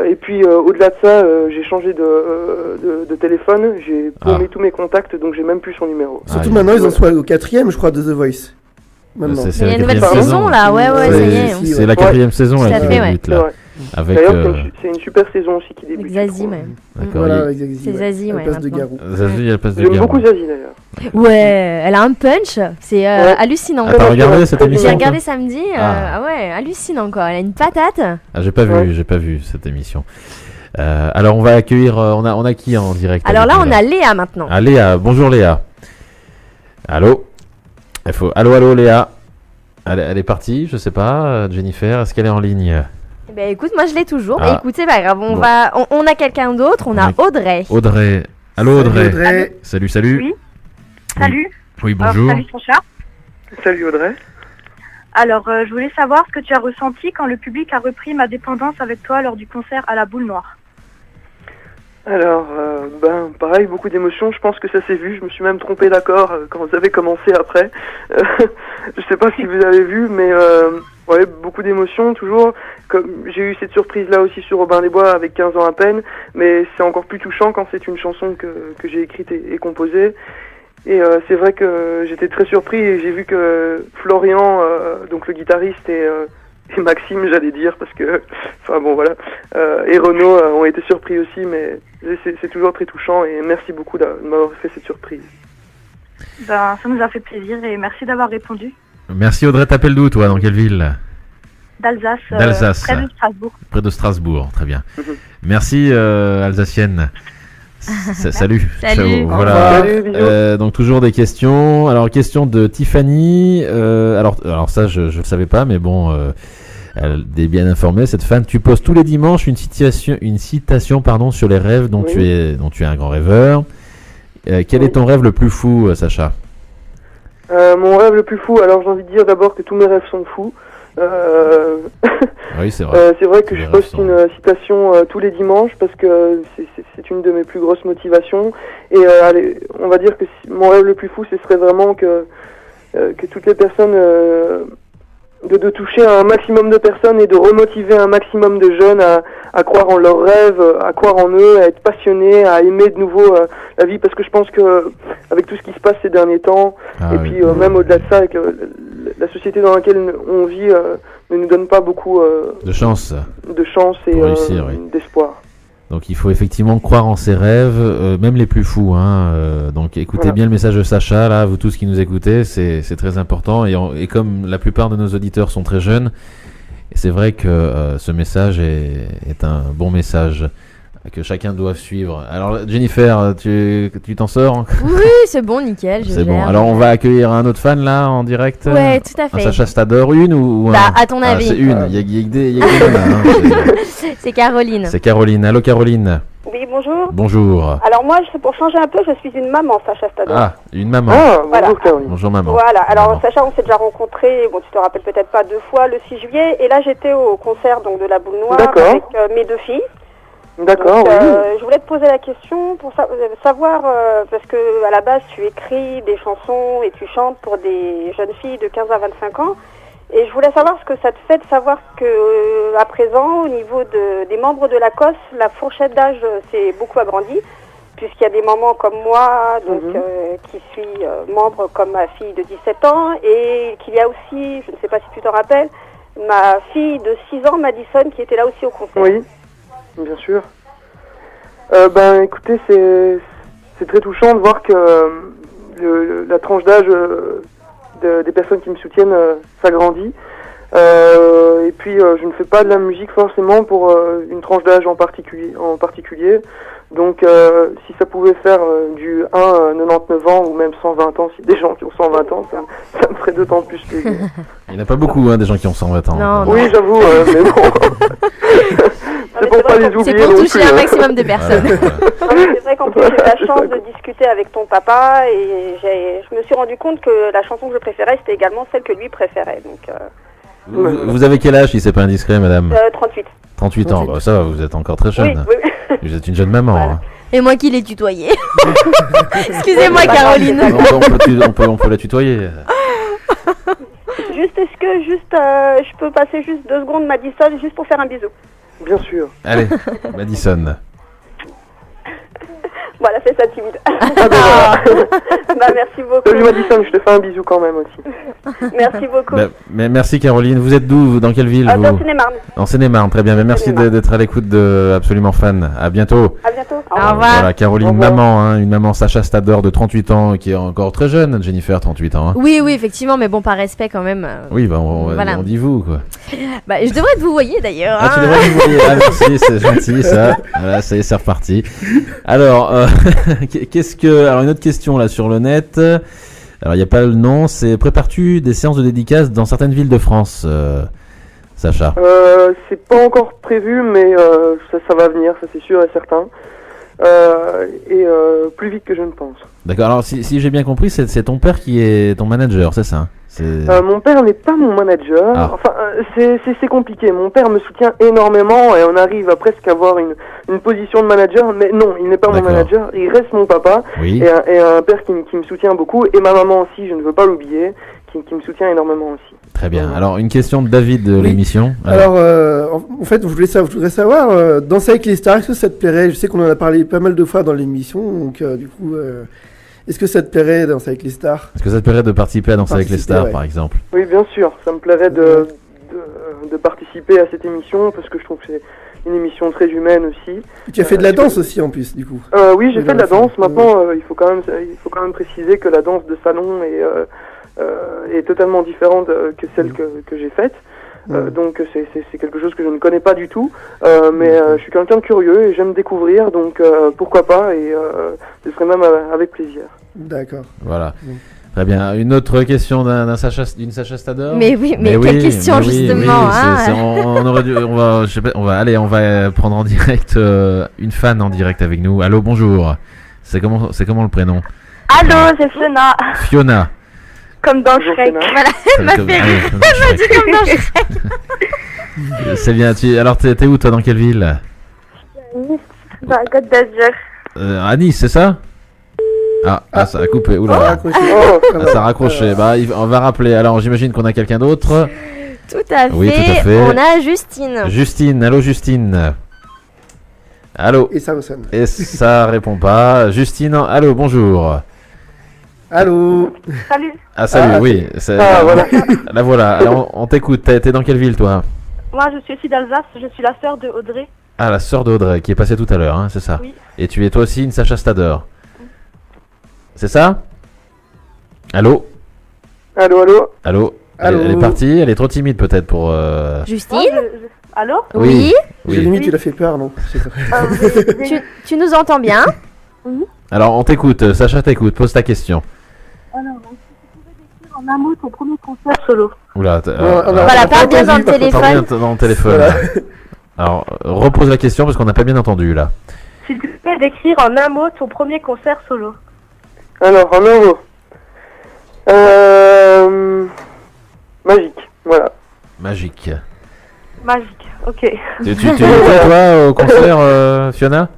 Et puis au-delà de ça, j'ai changé de téléphone, j'ai paumé tous mes contacts, donc j'ai même plus son numéro. Surtout maintenant, ils en sont au 4e, je crois, de The Voice. C'est il y a une nouvelle saison là, ouais, ça y est. C'est la 4e saison là, qui débute là. D'ailleurs, c'est une super saison aussi qui débute. Zazie, ouais. D'accord. Voilà, c'est Zazie, ouais. Place de Garou. Zazie, la place de Garou. J'aime beaucoup Zazie d'ailleurs. Ouais, elle a un punch, c'est hallucinant. Ah, t'as regardé cette émission? J'ai regardé samedi, ouais, hallucinant quoi. Elle a une patate. Ah, j'ai pas vu cette émission. Alors on va accueillir, on a qui en direct? Alors là, on a Léa maintenant. Ah, Léa, bonjour Léa. Allô? Allô Léa. Elle est partie, je sais pas. Jennifer, est-ce qu'elle est en ligne? Ben écoute, moi je l'ai toujours. Mais écoute, c'est pas grave. On a quelqu'un d'autre. On a Audrey. Allô Audrey. Salut. Oui. Salut. Oui, bonjour. Salut Sacha. Salut Audrey. Alors, je voulais savoir ce que tu as ressenti quand le public a repris Ma Dépendance avec toi lors du concert à la Boule Noire. Alors, pareil, beaucoup d'émotions. Je pense que ça s'est vu. Je me suis même trompé d'accord quand vous avez commencé après. Je sais pas si vous avez vu, mais ouais, beaucoup d'émotions toujours. Comme j'ai eu cette surprise-là aussi sur Aubin-les-Bois avec 15 ans à peine, mais c'est encore plus touchant quand c'est une chanson que j'ai écrite et composée. Et c'est vrai que j'étais très surpris et j'ai vu que Florian, donc le guitariste et Maxime, j'allais dire, parce que, enfin bon voilà, et Renaud ont été surpris aussi, mais c'est toujours très touchant et merci beaucoup de m'avoir fait cette surprise. Ça nous a fait plaisir et merci d'avoir répondu. Merci Audrey, t'appelles d'où toi, dans quelle ville? D'Alsace. Près de Strasbourg. Près de Strasbourg, très bien. Merci Alsacienne. Salut. Voilà. Salut, donc toujours des questions. Alors question de Tiffany. Alors ça je le savais pas, mais bon, elle est bien informée. Cette fan, tu poses tous les dimanches une citation sur les rêves dont tu es un grand rêveur. Quel est ton rêve le plus fou, Sacha? Mon rêve le plus fou. Alors j'ai envie de dire d'abord que tous mes rêves sont fous. Oui, c'est vrai. C'est vrai que je poste une citation tous les dimanches parce que c'est une de mes plus grosses motivations. Et allez, on va dire que mon rêve le plus fou, ce serait vraiment que toutes les personnes de toucher un maximum de personnes et de remotiver un maximum de jeunes à croire en leurs rêves, à croire en eux, à être passionnés, à aimer de nouveau la vie, parce que je pense que avec tout ce qui se passe ces derniers temps, puis même au-delà de ça, avec la société dans laquelle on vit ne nous donne pas beaucoup de chance et réussir, d'espoir. Donc il faut effectivement croire en ses rêves, même les plus fous. Donc écoutez bien le message de Sacha, là, vous tous qui nous écoutez, c'est très important. Et comme la plupart de nos auditeurs sont très jeunes, c'est vrai que ce message est un bon message que chacun doit suivre. Alors Jennifer, tu t'en sors? Oui, c'est bon, nickel. C'est bon. Alors on va accueillir un autre fan là en direct. Ouais, tout à fait. Un Sacha Stador, une ou bah, à ton avis. C'est une. Il y a que des nanas, c'est Caroline. C'est Caroline. Allô Caroline. Oui, bonjour. Bonjour. Alors moi, pour changer un peu, je suis une maman, Sacha Stador. Ah, une maman. Ah, voilà. Bonjour Caroline. Bonjour maman. Voilà. Alors Sacha, on s'est déjà rencontrés. Bon, tu te rappelles peut-être pas 2 fois le 6 juillet. Et là, j'étais au concert donc de la Boule Noire avec mes 2 filles. D'accord, donc, oui. Je voulais te poser la question pour savoir, parce que à la base tu écris des chansons et tu chantes pour des jeunes filles de 15 à 25 ans. Et je voulais savoir ce que ça te fait de savoir que à présent, au niveau des membres de la COS, la fourchette d'âge s'est beaucoup agrandie, puisqu'il y a des mamans comme moi donc, qui suis membre comme ma fille de 17 ans, et qu'il y a aussi, je ne sais pas si tu t'en rappelles, ma fille de 6 ans, Madison, qui était là aussi au concert. Oui. Bien sûr. Écoutez, c'est très touchant de voir que la tranche d'âge des personnes qui me soutiennent s'agrandit. Et puis, je ne fais pas de la musique forcément pour une tranche d'âge en particulier. Donc, si ça pouvait faire du 1 à 99 ans ou même 120 ans, si des gens qui ont 120 ans, ça me ferait d'autant plus plaisir. Il n'y en a pas beaucoup, des gens qui ont 120 ans. Non, oui, j'avoue, mais bon. C'est pour pas les oublier. C'est pour toucher un maximum de personnes. C'est vrai qu'en plus, j'ai eu la chance de discuter avec ton papa et je me suis rendu compte que la chanson que je préférais, c'était également celle que lui préférait. Donc, vous avez quel âge, si c'est pas indiscret, madame? 38. 38 ans, bah, ça va, vous êtes encore très jeune. Oui. Vous êtes une jeune maman. Voilà. Et moi qui l'ai tutoyé. Excusez-moi, Caroline. On peut la tutoyer. Est-ce que je peux passer juste 2 secondes, Madison, juste pour faire un bisou? Bien sûr. Allez, Madison. Voilà, c'est ça timide. Merci beaucoup. Salut Madison, je te fais un bisou quand même aussi. Merci beaucoup. Mais merci Caroline. Vous êtes d'où? Dans quelle ville vous? Dans Seine-et-Marne. En Seine-et-Marne, très bien. Mais merci d'être à l'écoute de Absolument Fan. À bientôt. À bientôt. Au revoir. Voilà, Caroline, maman, une maman Sacha Stador de 38 ans, qui est encore très jeune. Jennifer, 38 ans. Oui, effectivement, mais bon, par respect quand même. Oui, on dit vous, quoi. Je devrais te vous voyer d'ailleurs. Ah, tu devrais vous voyer. Ah, merci, c'est gentil, ça. Voilà, ça y est, c'est reparti. Alors, alors une autre question là sur le net. Alors il n'y a pas le nom. C'est prépares-tu des séances de dédicaces dans certaines villes de France, Sacha? C'est pas encore prévu, mais ça va venir, ça c'est sûr et certain. Plus vite que je ne pense. D'accord. Alors si j'ai bien compris, c'est ton père qui est ton manager, c'est ça? Mon père n'est pas mon manager. Ah. Enfin, c'est compliqué. Mon père me soutient énormément et on arrive à presque avoir une position de manager. Mais non, il n'est pas mon manager. Il reste mon papa oui. et un père qui me soutient beaucoup. Et ma maman aussi, je ne veux pas l'oublier, qui me soutient énormément aussi. Très bien. Alors, une question de David de l'émission. Alors, en fait, je voudrais savoir, Danser avec les stars, est-ce que ça te plairait? Je sais qu'on en a parlé pas mal de fois dans l'émission, donc du coup... Est-ce que ça te plairait Danser avec les stars? Est-ce que ça te plairait de participer à Danser avec les stars, par exemple? Oui, bien sûr. Ça me plairait de participer à cette émission parce que je trouve que c'est une émission très humaine aussi. Tu as fait de la danse aussi en plus, du coup. Oui, j'ai fait de la danse. Maintenant, il faut quand même préciser que la danse de salon est totalement différente que celle que j'ai faite. Donc c'est quelque chose que je ne connais pas du tout, mais je suis quelqu'un de curieux et j'aime découvrir, donc pourquoi pas, et ce serait même avec plaisir. D'accord. Voilà. Très bien. Une autre question d'une Sacha Stador? Mais quelle question justement, on va prendre en direct une fan en direct avec nous. Allô, bonjour. C'est comment le prénom? Allô, c'est Fiona. Fiona. Comme dans Shrek. Voilà, elle m'a dit comme dans Shrek. C'est bien. Alors, t'es où toi? Dans quelle ville? Nice, dans la Côte d'Azur. À Nice, c'est ça? Ça a coupé. Oula. Ça a raccroché. Ça a raccroché. On va rappeler. Alors, j'imagine qu'on a quelqu'un d'autre. Tout à fait. Oui, tout à fait. On a Justine. Justine, allô Justine. Allô. Et ça sonne. Et ça répond pas. Justine, allô, bonjour. Allô. Salut. Ah salut, Ah, oui. voilà. Là voilà, alors on t'écoute. T'es dans quelle ville toi? Moi, je suis aussi d'Alsace. Je suis la sœur de Audrey. Ah, la sœur d'Audrey qui est passée tout à l'heure, hein, c'est ça? Oui. Et tu es toi aussi une Sacha Stader. C'est ça? Allô? Allô, allô. Allô? Allô. Elle est partie, elle est trop timide peut-être pour... Justine. Allô? Oui. J'ai limite, tu l'as fait peur, non? Tu nous entends bien? Alors on t'écoute, Sacha t'écoute, pose ta question. Alors, est-ce que tu pouvais décrire en un mot ton premier concert solo? Oula, Voilà, parle bien dans le parle bien téléphone. dans le téléphone. Voilà. Alors, repose la question parce qu'on n'a pas bien entendu là. S'il te plaît, décrire en un mot ton premier concert solo. Alors, en un mot. Magique, voilà. Magique. Magique, ok. Tu y étais toi au concert, Fiona?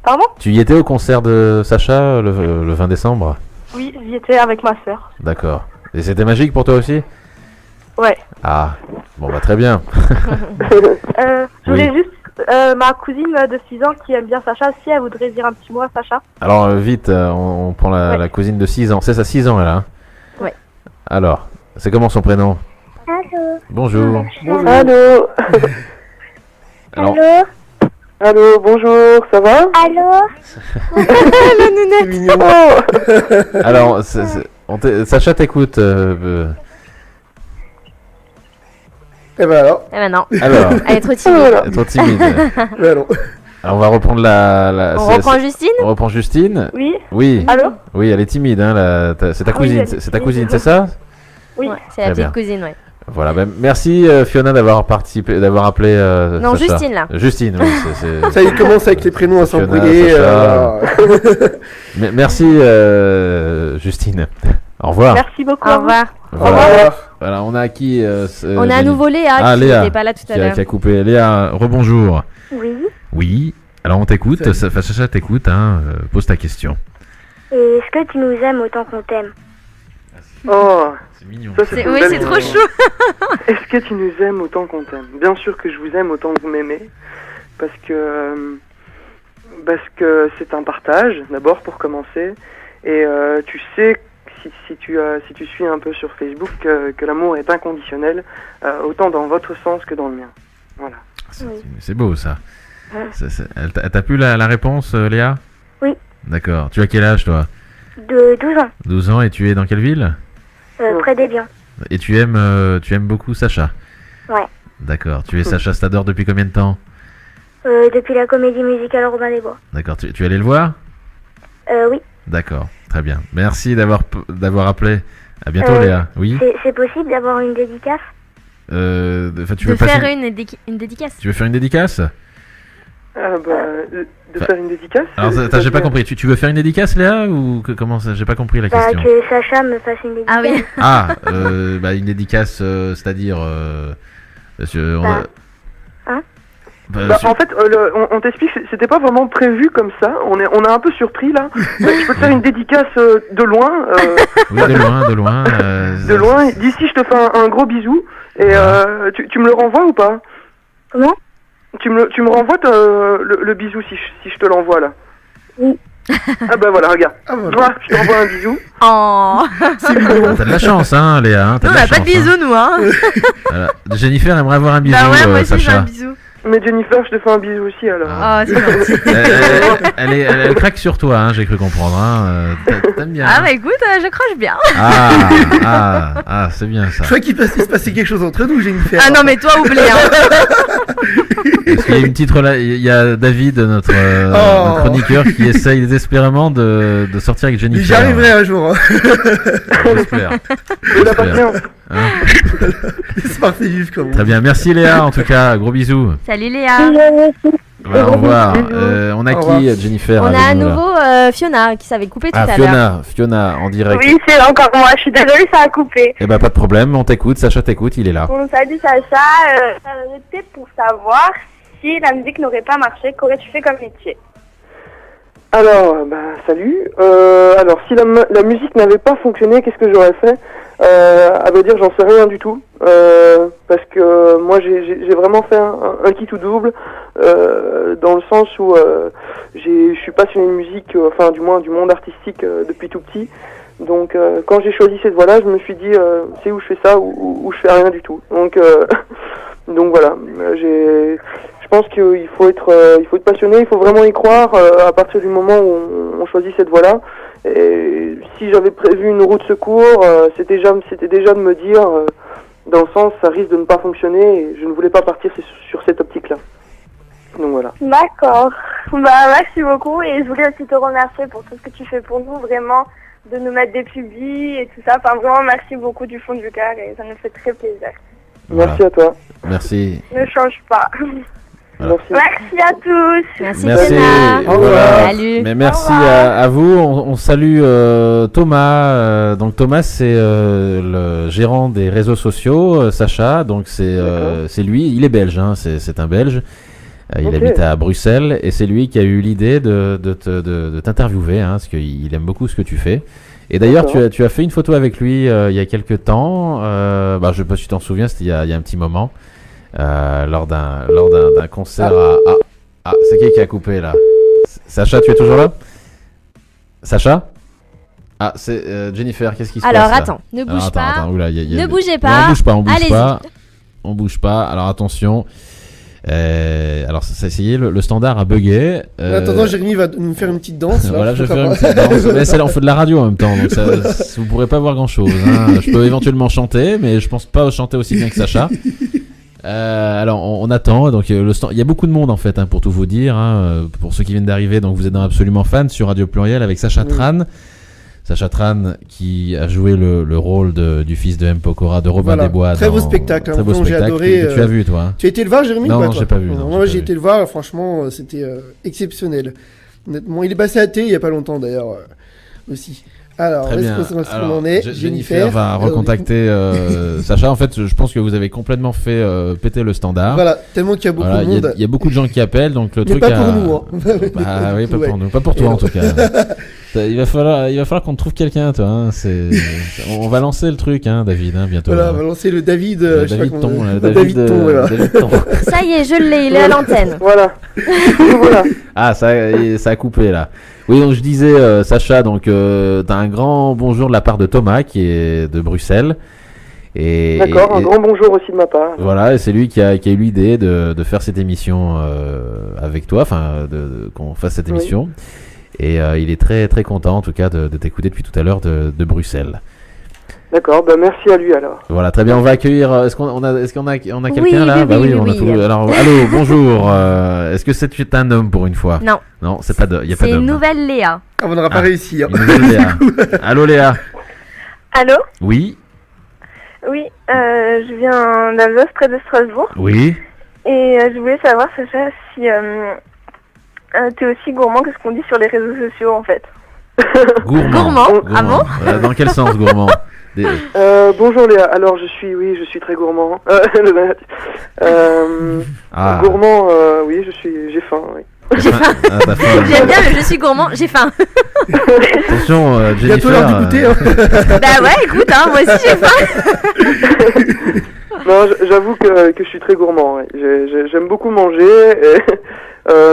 Pardon? Tu y étais au concert de Sacha le 20 décembre? Oui, j'y étais avec ma sœur. D'accord. Et c'était magique pour toi aussi? Ouais. Ah, bon bah très bien. Je voulais juste, ma cousine de 6 ans qui aime bien Sacha, si elle voudrait dire un petit mot à Sacha. Alors vite, on prend la cousine de 6 ans. C'est ça, 6 ans elle a, hein? Ouais. Alors, c'est comment son prénom? Allô. Bonjour. Bonjour. Allô. Alors, Allô. Allô, bonjour, ça va? Allô. C'est mignon. alors Sacha t'écoute. Et ben alors. Eh ben non. Alors, Elle est trop timide. elle est trop timide. Ben non. Alors, on va reprendre On reprend Justine? On reprend Justine. Oui. Oui. Allô? Oui, elle est timide. Hein, c'est ta Ah oui, cousine. elle est C'est ta timide. cousine, c'est ça? Oui. Ouais, c'est la Très petite bien. cousine, ouais. Voilà. Ben, merci Fiona d'avoir participé, d'avoir appelé. Non, Sacha. Justine, là. Justine. Oui, Ça y commence avec les prénoms à Fiona, s'embrouiller. Sacha. Merci Justine. Au revoir. Merci beaucoup. Au revoir. Voilà. Voilà, on a qui On a à nouveau Léa Ah, qui Léa, n'était pas là tout à l'heure. qui a coupé. Léa, rebonjour. Oui. Oui. Alors on t'écoute. Salut. Sacha t'écoute. Hein, pose ta question. Et est-ce que tu nous aimes autant qu'on t'aime? Oh, C'est mignon. ça c'est une Oui, belle c'est trop question. chou. Est-ce que tu nous aimes autant qu'on t'aime? Bien sûr que je vous aime autant que vous m'aimez, parce que c'est un partage, d'abord pour commencer, et tu sais, si tu suis un peu sur Facebook, que l'amour est inconditionnel, autant dans votre sens que dans le mien. Voilà. C'est beau ça. Elle t'a plu la réponse, Léa? Oui. D'accord. Tu as quel âge toi? De 12 ans. 12 ans et tu es dans quelle ville? Près des Biens. Et tu aimes beaucoup Sacha? Ouais. D'accord. Tu es Sacha Stader depuis combien de temps? Depuis la comédie musicale Robin des Bois. D'accord. Tu es allé le voir? Oui. D'accord. Très bien. Merci d'avoir appelé. À bientôt Léa. Oui. C'est possible d'avoir une dédicace? Tu De veux passer faire une dédicace. Tu veux faire une dédicace? De faire une dédicace? Alors, j'ai pas compris. Tu veux faire une dédicace, Léa, ou comment ça? J'ai pas compris la question. Que Sacha me fasse une dédicace. Ah oui. Ah, une dédicace, c'est-à-dire. Hein? En fait, on t'explique, c'était pas vraiment prévu comme ça. On est un peu surpris là. Je peux te faire une dédicace de loin. Oui, de loin. De loin. D'ici, je te fais un gros bisou. Et tu me le renvoies ou pas? Comment? Tu me renvoies le bisou si je te l'envoie là. Oui. Ah bah voilà, regarde. Ah, voilà. Moi, je t'envoie un bisou. Oh. T'as de la chance, hein, Léa. Hein, Nous, on n'a pas de bisous, nous, hein. Voilà. Jennifer aimerait avoir un bisou, Bah ouais, moi aussi, j'ai Sacha. un bisou. Mais Jennifer, je te fais un bisou aussi alors. Oh, c'est gentil. Elle craque sur toi, hein, j'ai cru comprendre. Hein. T'aimes bien. Ah bah écoute, je croche bien. Ah, c'est bien ça. Je crois qu'il se passait quelque chose entre nous, Jennifer. Ah non, mais toi, oublie. Hein. Parce qu'il y a une petite il y a David, notre chroniqueur, qui essaye désespérément de sortir avec Jennifer. J'y arriverai un jour. Hein. J'espère. De la patience. Hein. C'est parfait, juste comme Très bien, merci Léa en tout cas, gros bisous. Salut Léa. Voilà, au revoir. On a Au qui, revoir. Jennifer? On a avec à nous, là nouveau Fiona qui s'avait coupé tout à l'heure. Fiona en direct. Oui, c'est encore moi. Je suis désolée, ça a coupé. Eh ben pas de problème, on t'écoute, Sacha t'écoute, il est là. Bon, salut Sacha. Ça était pour savoir si la musique n'aurait pas marché, qu'aurais-tu fait comme métier? Alors, salut. Alors, si la musique n'avait pas fonctionné, qu'est-ce que j'aurais fait? À vrai dire, j'en sais rien du tout, parce que moi j'ai vraiment fait un kit ou double, dans le sens où je suis passionné de musique, enfin du moins du monde artistique depuis tout petit. Donc quand j'ai choisi cette voie-là, je me suis dit c'est où je fais ça ou je fais rien du tout. Donc donc voilà, je pense qu'il faut être passionné, il faut vraiment y croire à partir du moment où on choisit cette voie-là. Et si j'avais prévu une roue de secours, c'était déjà de me dire, dans le sens, ça risque de ne pas fonctionner, et je ne voulais pas partir sur cette optique-là. Donc voilà. D'accord. Merci beaucoup, et je voulais aussi te remercier pour tout ce que tu fais pour nous, vraiment, de nous mettre des pubs et tout ça. Enfin, vraiment, merci beaucoup du fond du cœur, et ça nous fait très plaisir. Voilà. Merci à toi. Merci. Ne change pas. Voilà. Merci à tous. Merci. Voilà. Salut. Mais merci à vous. On salue Thomas. Donc Thomas, c'est le gérant des réseaux sociaux. Sacha, donc c'est lui. Il est belge. Hein, c'est un Belge. Il habite à Bruxelles et c'est lui qui a eu l'idée de t'interviewer, hein, parce qu'il aime beaucoup ce que tu fais. Et d'ailleurs, tu as fait une photo avec lui il y a quelques temps. Je ne sais pas si tu t'en souviens, c'était il y a un petit moment. Lors d'un concert c'est qui a coupé là? Sacha, tu es toujours là? Sacha? Ah, c'est Jennifer, qu'est-ce qui se passe là? Alors attends, ne bouge pas. Attends, oula, ne bougez Non, pas. on bouge pas. Alors attention. Alors ça y est, le standard a bugué. Attends, Jérémy va nous faire une petite danse. Là, voilà, je vais faire une petite danse. Mais c'est là, on fait de la radio en même temps, donc vous pourrez pas voir grand chose. Hein. Je peux éventuellement chanter, mais je pense pas chanter aussi bien que Sacha. Alors on attend. Donc il y a beaucoup de monde en fait, hein, pour tout vous dire. Hein, pour ceux qui viennent d'arriver, donc vous êtes dans Absolument Fan sur Radio Pluriel avec Sacha Tran. Sacha Tran qui a joué le rôle du fils de M. Pokora, de Robin des Bois. Très beau spectacle. Très beau spectacle. J'ai adoré. Que tu as vu toi, hein. Tu as été le voir, Jérémy? Non, j'ai pas vu. Moi j'ai été le voir. Franchement, c'était exceptionnel. Honnêtement, il est passé à T il y a pas longtemps d'ailleurs aussi. Alors, on en est. Jennifer va recontacter Sacha. En fait, je pense que vous avez complètement fait péter le standard. Voilà, tellement qu'il y a beaucoup de monde. Il y a beaucoup de gens qui appellent, donc le mais truc. Pas pour nous. Hein. Bah oui, pas pour nous, pas pour toi en tout cas. Il va falloir qu'on te trouve quelqu'un, toi. Hein. On va lancer le truc, hein, David, hein, bientôt. Voilà, on va lancer le David. David Ton. Voilà. Ça y est, je l'ai, il est à l'antenne. Voilà. Ah, ça a coupé là. Oui, donc je disais, Sacha, donc t'as un grand bonjour de la part de Thomas qui est de Bruxelles. D'accord, un grand bonjour aussi de ma part. Voilà, et c'est lui qui a eu l'idée de faire cette émission avec toi, enfin qu'on fasse cette émission. Oui. Et il est très très content en tout cas de t'écouter depuis tout à l'heure de Bruxelles. D'accord, merci à lui alors. Voilà, très bien, on va accueillir. Est-ce qu'on a quelqu'un là? Oui, on a tout. Alors, allô, bonjour. Est-ce que c'est un homme pour une fois? Non. Non, c'est pas il y a pas d'homme. C'est une nouvelle Léa. Ah, on n'aura pas réussi. Hein. Une nouvelle Léa. Allô Léa. Allô? Oui. Oui, je viens d'Alsace, près de Strasbourg. Oui. Et je voulais savoir, Sacha, si t'es aussi gourmand que ce qu'on dit sur les réseaux sociaux en fait. Gourmand. Ah bon? Dans quel sens gourmand? Bonjour Léa, alors je suis très gourmand. Gourmand, oui, j'ai faim. Oui. J'ai faim. J'aime bien le je suis gourmand, j'ai faim. Attention, Jennifer. Bientôt l'heure du goûter. Hein. Bah ouais, écoute, hein, moi aussi j'ai faim. Non, j'avoue que je suis très gourmand. Ouais. J'aime beaucoup manger.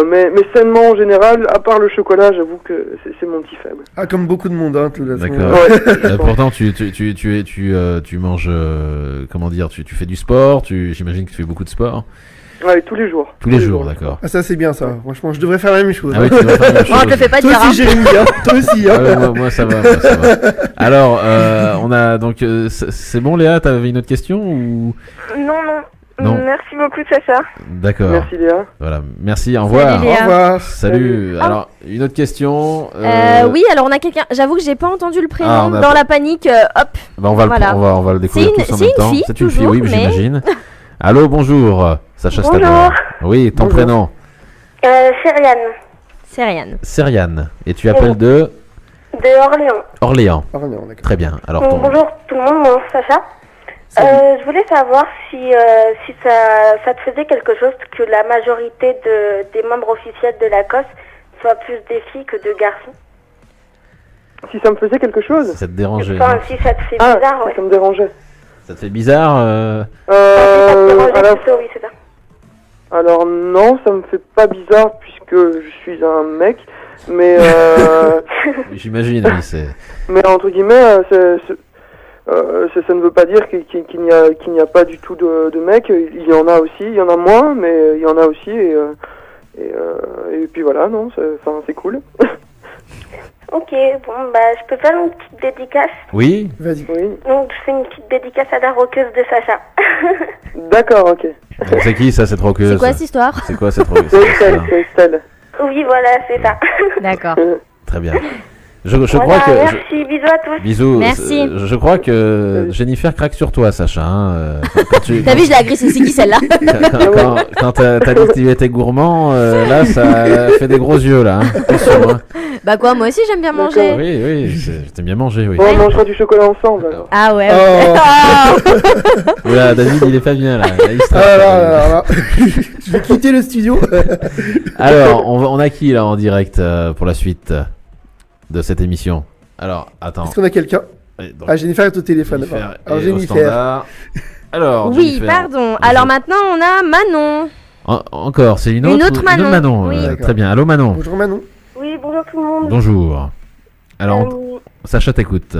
Mais sainement en général, à part le chocolat, j'avoue que c'est mon petit faible. Ah, comme beaucoup de monde, hein, tout à fait. D'accord. Ouais. Pourtant, tu manges, comment dire, tu fais du sport, j'imagine que tu fais beaucoup de sport. Ouais, tous les jours. Tous les jours, d'accord. Ah, ça c'est bien ça. Franchement, je devrais faire la même chose. Ah oui, tu devrais faire la même chose. On te le fait pas dire. Toi aussi, Jérémy, hein. Toi aussi, hein. Ah, moi, ça va. Alors, on a donc, c'est bon, Léa, t'avais une autre question ou? Non. Merci beaucoup, Sacha. D'accord. Merci Léa. Voilà, merci, au revoir. Salut, Léa. Au revoir. Salut. Alors, une autre question. Oui, alors on a quelqu'un. J'avoue que j'ai pas entendu le prénom. Dans la panique, hop. Bah, on va le découvrir tous en même temps. C'est une fille, oui, mais j'imagine. Allô, bonjour. Sacha Stadler. Bonjour. Oui, ton prénom. Seriane. Seriane. Et tu appelles de Orléans. Orléans, d'accord. Très bien. Alors, bonjour tout le monde, mon Sacha. Je voulais savoir si ça te faisait quelque chose que la majorité des membres officiels de la COS soient plus des filles que de garçons. Si ça me faisait quelque chose. Si ça te dérangeait. Enfin, si ça te fait bizarre, ouais. Ça me dérangeait. Ça te fait bizarre Si ça te dérangeait alors, plutôt, oui, c'est ça. alors non, ça me fait pas bizarre puisque je suis un mec, mais J'imagine, oui, c'est... mais entre guillemets, ça ne veut pas dire qu'il n'y a pas du tout de mecs. Il y en a aussi, il y en a moins, mais il y en a aussi et puis voilà, non, c'est cool. Ok, bon, bah, je peux faire une petite dédicace. Oui. Vas-y. Oui. Donc, je fais une petite dédicace à la rockeuse de Sacha. D'accord, ok. C'est qui ça, cette roqueuse? C'est quoi cette histoire? C'est quoi cette roqueuse? C'est Estelle. Oui, voilà, c'est ça. D'accord. Très bien. Je Voilà, crois que... merci, bisous à tous. Bisous. Merci. Je crois que Jennifer craque sur toi, Sacha. Hein, quand T'as vu, je l'ai agressé, c'est qui celle-là? quand t'as dit que tu étais gourmand, là, ça fait des gros yeux, là. Hein. Attention, hein. Bah quoi, moi aussi j'aime bien manger. Oui, t'aimes bien manger, oui. Bon, on mangera du chocolat ensemble. Alors. Ah ouais. Oula, David, il est pas bien, là. Il se Alors, je vais quitter le studio. Alors, on a qui, là, en direct, pour la suite de cette émission? Alors, attends. Est-ce qu'on a quelqu'un? Donc, Jennifer est au téléphone. Jennifer Alors, est au Jennifer. standard. Alors, Oui, Jennifer. pardon. Alors maintenant on a Manon. Encore, c'est une Une autre autre Manon. Oui. Très bien. Allô, Manon. Bonjour Manon. Oui, bonjour tout le monde. Bonjour. Alors, Sacha t'écoute.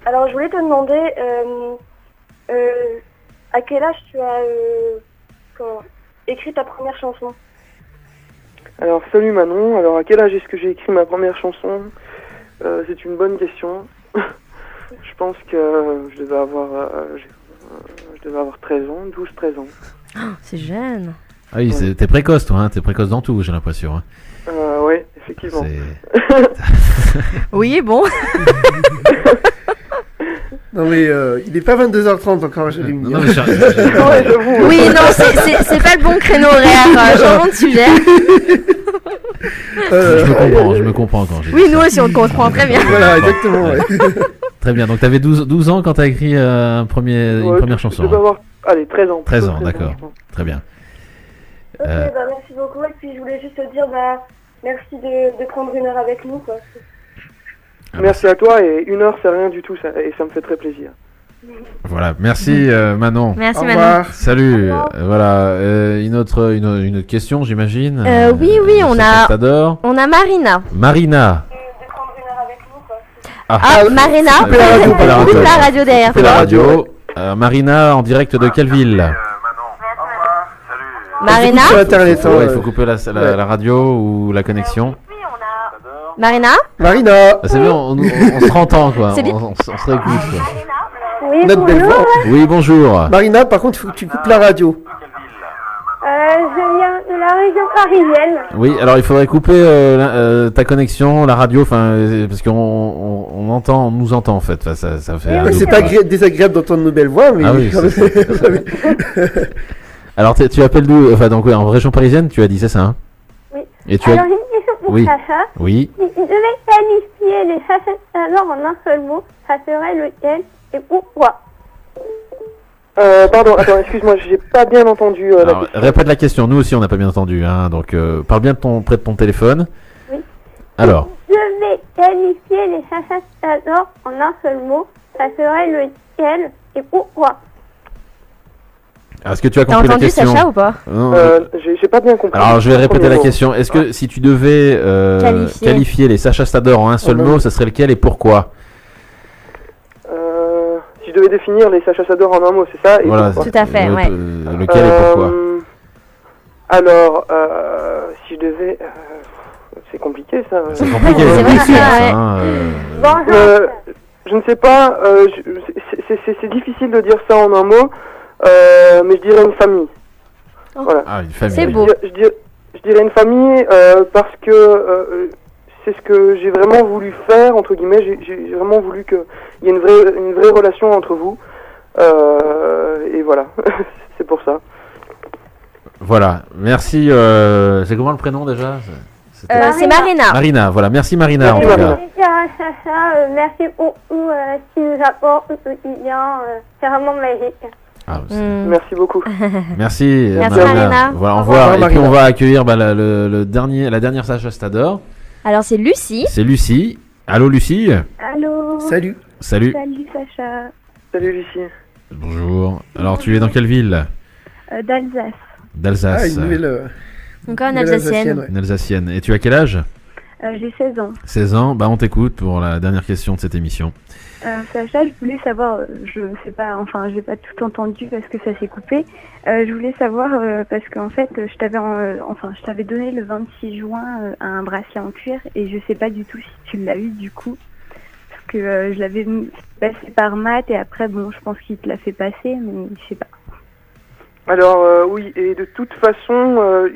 Alors, je voulais te demander à quel âge tu as écrit ta première chanson. Alors, salut Manon. Alors, à quel âge est-ce que j'ai écrit ma première chanson? C'est une bonne question. Je pense que je devais avoir 13 ans, 12-13 ans. Oh, c'est jeune. Ah oui, t'es précoce, toi. Hein, t'es précoce dans tout, j'ai l'impression. Hein. Oui, effectivement. Oui, bon. Non mais il est pas 22h30 encore, Jérémy. Non, mais Oui, non, c'est pas le bon créneau horaire. Changeons de sujet. Je me comprends quand j'ai Oui, dit nous ça. aussi on te comprend très bien. Voilà, exactement. Ouais. Très bien, donc t'avais 12 ans quand t'as écrit une première chanson. Je devais avoir, 13 ans. 13 ans, d'accord. Très bien. Ok, merci beaucoup. Et puis, je voulais juste te dire, merci de prendre une heure avec nous, quoi. Merci à toi, et une heure c'est rien du tout, et ça me fait très plaisir. Voilà, merci Manon. Merci Au Manon. revoir. Salut. Voilà, une autre question, j'imagine. Oui, on a Marina. Marina. Marina, Coupe la radio derrière Coupe la toi. radio. Marina, en direct de quelle ville? Marina. Sur Internet. hein, Il faut couper la radio ou la connexion. Marina. Marina. C'est bien, on se entend quoi. C'est bien. On se réécoute quoi. Oui, Notre belle voix. Oui, bonjour. Marina, par contre, il faut que tu coupes la radio. Je viens de la région parisienne. Oui, alors il faudrait couper ta connexion, la radio, parce qu'on on nous entend en fait. Ça fait. Ouais, c'est pas désagréable d'entendre nos belles voix, mais. Ah oui, Alors tu appelles d'où? Enfin donc en région parisienne, tu as dit, c'est ça hein? Oui. Et tu Alors, j'ai une question pour Oui. Sacha. Oui. Si tu devais qualifier les chasseurs alors en un seul mot, ça serait lequel et pourquoi? Pardon, attends, excuse-moi, j'ai pas bien entendu la Alors, question. répète la question. Nous aussi, on n'a pas bien entendu. Hein, donc parle bien près de ton téléphone. Oui. Alors. Si tu devais qualifier les chasseurs alors en un seul mot, ça serait lequel et pourquoi? Est-ce que tu as T'as compris la entendu question? Sacha ou pas? Non, J'ai pas bien compris. Alors je vais répéter la Premier question. Est-ce que si tu devais qualifier les Sacha Stador en un seul mot, ça serait lequel et pourquoi? Si je devais définir les Sacha Stador en un mot, c'est ça? Et Voilà. pourquoi Tout à fait, ouais. Lequel et pourquoi? Alors, si je devais... c'est compliqué ça. C'est compliqué. C'est vrai que ça, ouais. hein, Bonjour. Je ne sais pas, c'est difficile de dire ça en un mot, mais je dirais une famille. Voilà. Ah, une famille. C'est beau. Je dirais une famille parce que c'est ce que j'ai vraiment voulu faire, entre guillemets. J'ai vraiment voulu qu'il y ait une vraie relation entre vous. Et voilà, c'est pour ça. Voilà, merci. C'est comment le prénom déjà? C'est Marina. Marina, voilà, merci Marina. Merci, en tout cas. Marina. Je à Sacha, merci pour tout ce qu'il nous apporte au quotidien. C'est vraiment magique. Ah, Merci beaucoup. Merci, Merci, Marina. Voilà, au Au revoir. revoir, Et puis on Marina. va accueillir la dernière Sacha Stador. Alors c'est Lucie. C'est Lucie. Allô Lucie. Allô. Salut. Salut. Salut Sacha. Salut Lucie. Bonjour. Alors tu es dans quelle ville? D'Alsace. D'Alsace. Ah, une nouvelle. Encore une nouvelle Alsacienne. ouais. Une Alsacienne. Et tu as quel âge? J'ai 16 ans. 16 ans. Bah on t'écoute pour la dernière question de cette émission. Sacha, je voulais savoir, je sais pas, enfin, j'ai pas tout entendu parce que ça s'est coupé. Je voulais savoir parce qu'en fait, je t'avais donné le 26 juin un bracelet en cuir et je sais pas du tout si tu l'as eu du coup, parce que je l'avais passé par Matt et après, bon, je pense qu'il te l'a fait passer, mais je sais pas. Alors oui, et de toute façon,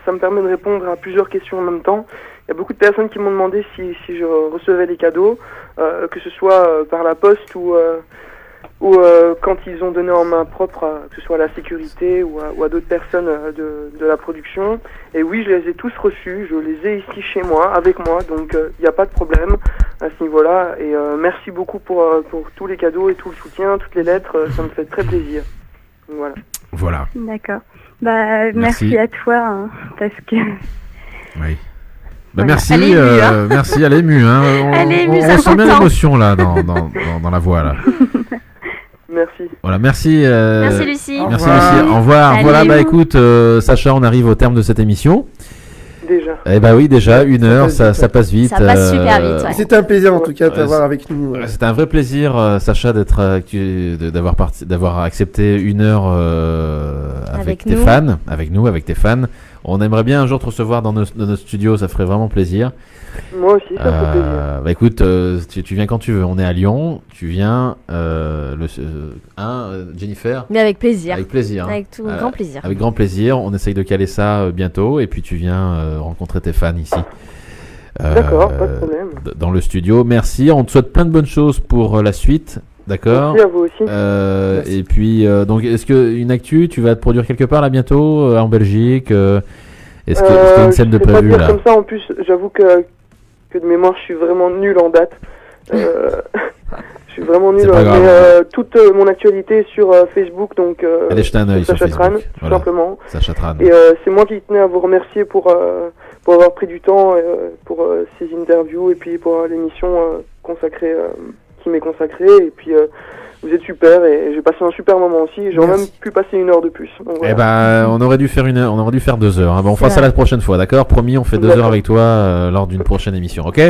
ça me permet de répondre à plusieurs questions en même temps. Il y a beaucoup de personnes qui m'ont demandé si je recevais des cadeaux, que ce soit par la poste ou quand ils ont donné en main propre, que ce soit à la sécurité ou à d'autres personnes de la production. Et oui, je les ai tous reçus, je les ai ici chez moi, avec moi, donc il n'y a pas de problème à ce niveau-là. Et merci beaucoup pour tous les cadeaux et tout le soutien, toutes les lettres, ça me fait très plaisir. Donc, voilà. Voilà. D'accord. Bah, merci à toi, hein, parce que... Oui. Bah, Voilà. merci, Elle est émue, hein. merci, elle est émue. Hein. Elle est émue, on ça ressent bien s'entend. l'émotion là dans la voix là. Merci. Voilà, merci. Merci Lucie. Merci revoir. Lucie. Au revoir. Salut. Voilà, bah écoute, Sacha, on arrive au terme de cette émission. Déjà. Eh bah oui, déjà une heure, passe ça vite, ouais. passe vite. Ça passe super vite, ouais. C'était un plaisir en tout cas de t'avoir avec nous. C'était un vrai plaisir, Sacha, d'avoir accepté une heure avec Avec tes nous. fans, avec tes fans. On aimerait bien un jour te recevoir dans notre studio, ça ferait vraiment plaisir. Moi aussi, ça fait plaisir. Bah écoute, tu viens quand tu veux. On est à Lyon, tu viens, Jennifer. Mais avec plaisir. Avec plaisir. hein. Avec tout grand plaisir. Avec grand plaisir. On essaye de caler ça bientôt et puis tu viens rencontrer tes fans ici. D'accord, pas de problème. Dans le studio. Merci. On te souhaite plein de bonnes choses pour la suite. D'accord. Merci à vous aussi. Et puis, donc, est-ce que une actu, tu vas te produire quelque part là bientôt en Belgique Est-ce qu'il y a une scène de je sais pas prévue dire là comme ça, en plus, j'avoue que de mémoire, je suis vraiment nul en date. Je suis vraiment nul. C'est pas grave. Mais toute mon actualité est sur Facebook, donc Allez jeter un œil sur Sacha Tran, Facebook. tout Voilà. simplement. Sacha Tran. Et c'est moi qui tenais à vous remercier pour avoir pris du temps pour ces interviews et puis pour l'émission consacrée qui m'est consacrée. Et puis vous êtes super et j'ai passé un super moment aussi. J'aurais même pu passer une heure de plus. Donc, voilà. Eh ben, on aurait dû faire 1 heure, on aurait dû faire 2 heures. Hein. Bon, on fera ça la prochaine fois, d'accord? Promis, on fait 2 heures avec toi lors d'une prochaine émission, ok?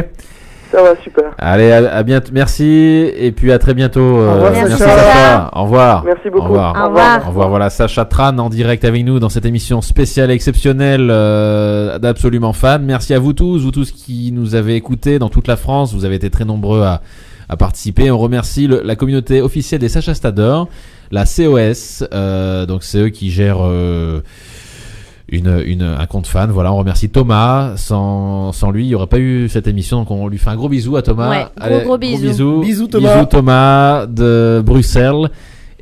Ça va, super. Allez, à bientôt. Merci et puis à très bientôt. Au revoir, merci Sacha. Sacha. Au revoir. Merci beaucoup. Au revoir. Au revoir. Au revoir. Voilà, Sacha Tran en direct avec nous dans cette émission spéciale et exceptionnelle d'Absolument Fan. Merci à vous tous qui nous avez écoutés dans toute la France. Vous avez été très nombreux à participer. On remercie la communauté officielle des Sacha Stador, la COS, donc c'est eux qui gèrent un compte fan. Voilà, on remercie Thomas. Sans lui, il n'y aurait pas eu cette émission. Donc on lui fait un gros bisou à Thomas. Ouais, Allez, gros bisous. Bisous, Thomas. Bisous Thomas de Bruxelles.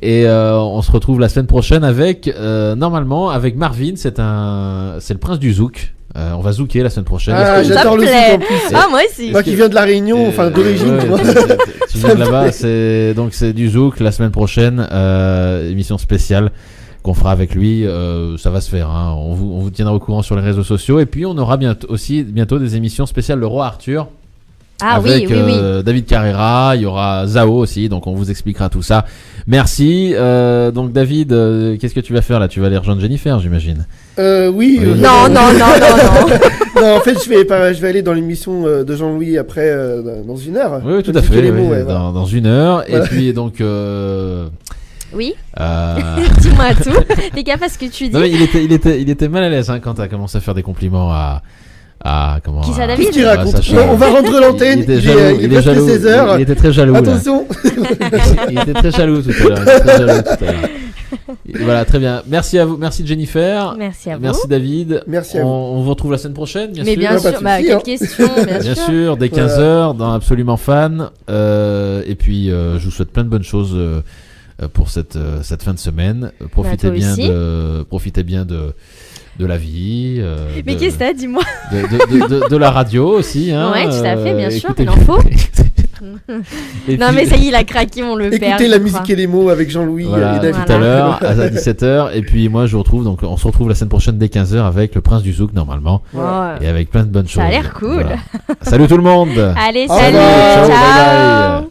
Et on se retrouve la semaine prochaine avec normalement avec Marvin. C'est le prince du zouk. On va zouker la semaine prochaine. Ah, Est-ce que- j'adore le plaît. zouk en plus. Ah, moi aussi. Moi qui viens de la Réunion, enfin d'origine, Ouais, tu vois. tu viens de là-bas, c'est du zouk la semaine prochaine, émission spéciale qu'on fera avec lui, ça va se faire, hein. On vous tiendra au courant sur les réseaux sociaux et puis on aura bientôt des émissions spéciales le Roi Arthur. Ah avec oui. David Carrera, il y aura Zao aussi, donc on vous expliquera tout ça. Merci. Donc David, qu'est-ce que tu vas faire là? Tu vas aller rejoindre Jennifer, j'imagine. Oui. Oui. Non. Non, en fait, je vais aller dans l'émission de Jean-Louis après dans une heure. Oui, tout Je à dis fait. que les oui, mots, ouais, voilà. dans 1 heure. Voilà. Et puis donc. Oui. Dis-moi tout. Fais gaffe à ce que tu dis. Non, mais il était mal à l'aise hein, quand t'as commencé à faire des compliments à comment Qui ça, à- David Qu'est-ce qu'il à raconte? Sacha. On va rendre l'antenne. Il était Il jaloux. est presque jaloux. 16 heures. Il était très jaloux. là. Attention. Il était très jaloux tout à l'heure. Il était très jaloux tout à l'heure. Voilà, très bien. Merci à vous. Merci Jennifer. Merci à vous. Merci David. Merci à vous. On vous retrouve la semaine prochaine, bien Mais sûr. bien Pas de sûr. souci, Bah, hein. quelle question, Bien sûr, dès 15h dans Absolument Fan. Et puis, je vous souhaite plein de bonnes choses pour cette fin de semaine. Profitez bien de la vie. Mais qu'est-ce que t'as, dis-moi. de la radio aussi. Hein, Ouais, tout à fait, bien sûr, écoutez il en faut. Et non, puis- mais ça y est, il a craqué, on le perd. Écoutez la musique et les mots avec Jean-Louis Voilà, et David. tout à l'heure à 17h. Et puis moi je vous retrouve, donc on se retrouve la semaine prochaine dès 15h avec le Prince du Zouk normalement. Ouais. Et avec plein de bonnes choses. Ça a l'air cool. Salut tout le monde. Allez, Au salut, revoir. Ciao, ciao. bye bye.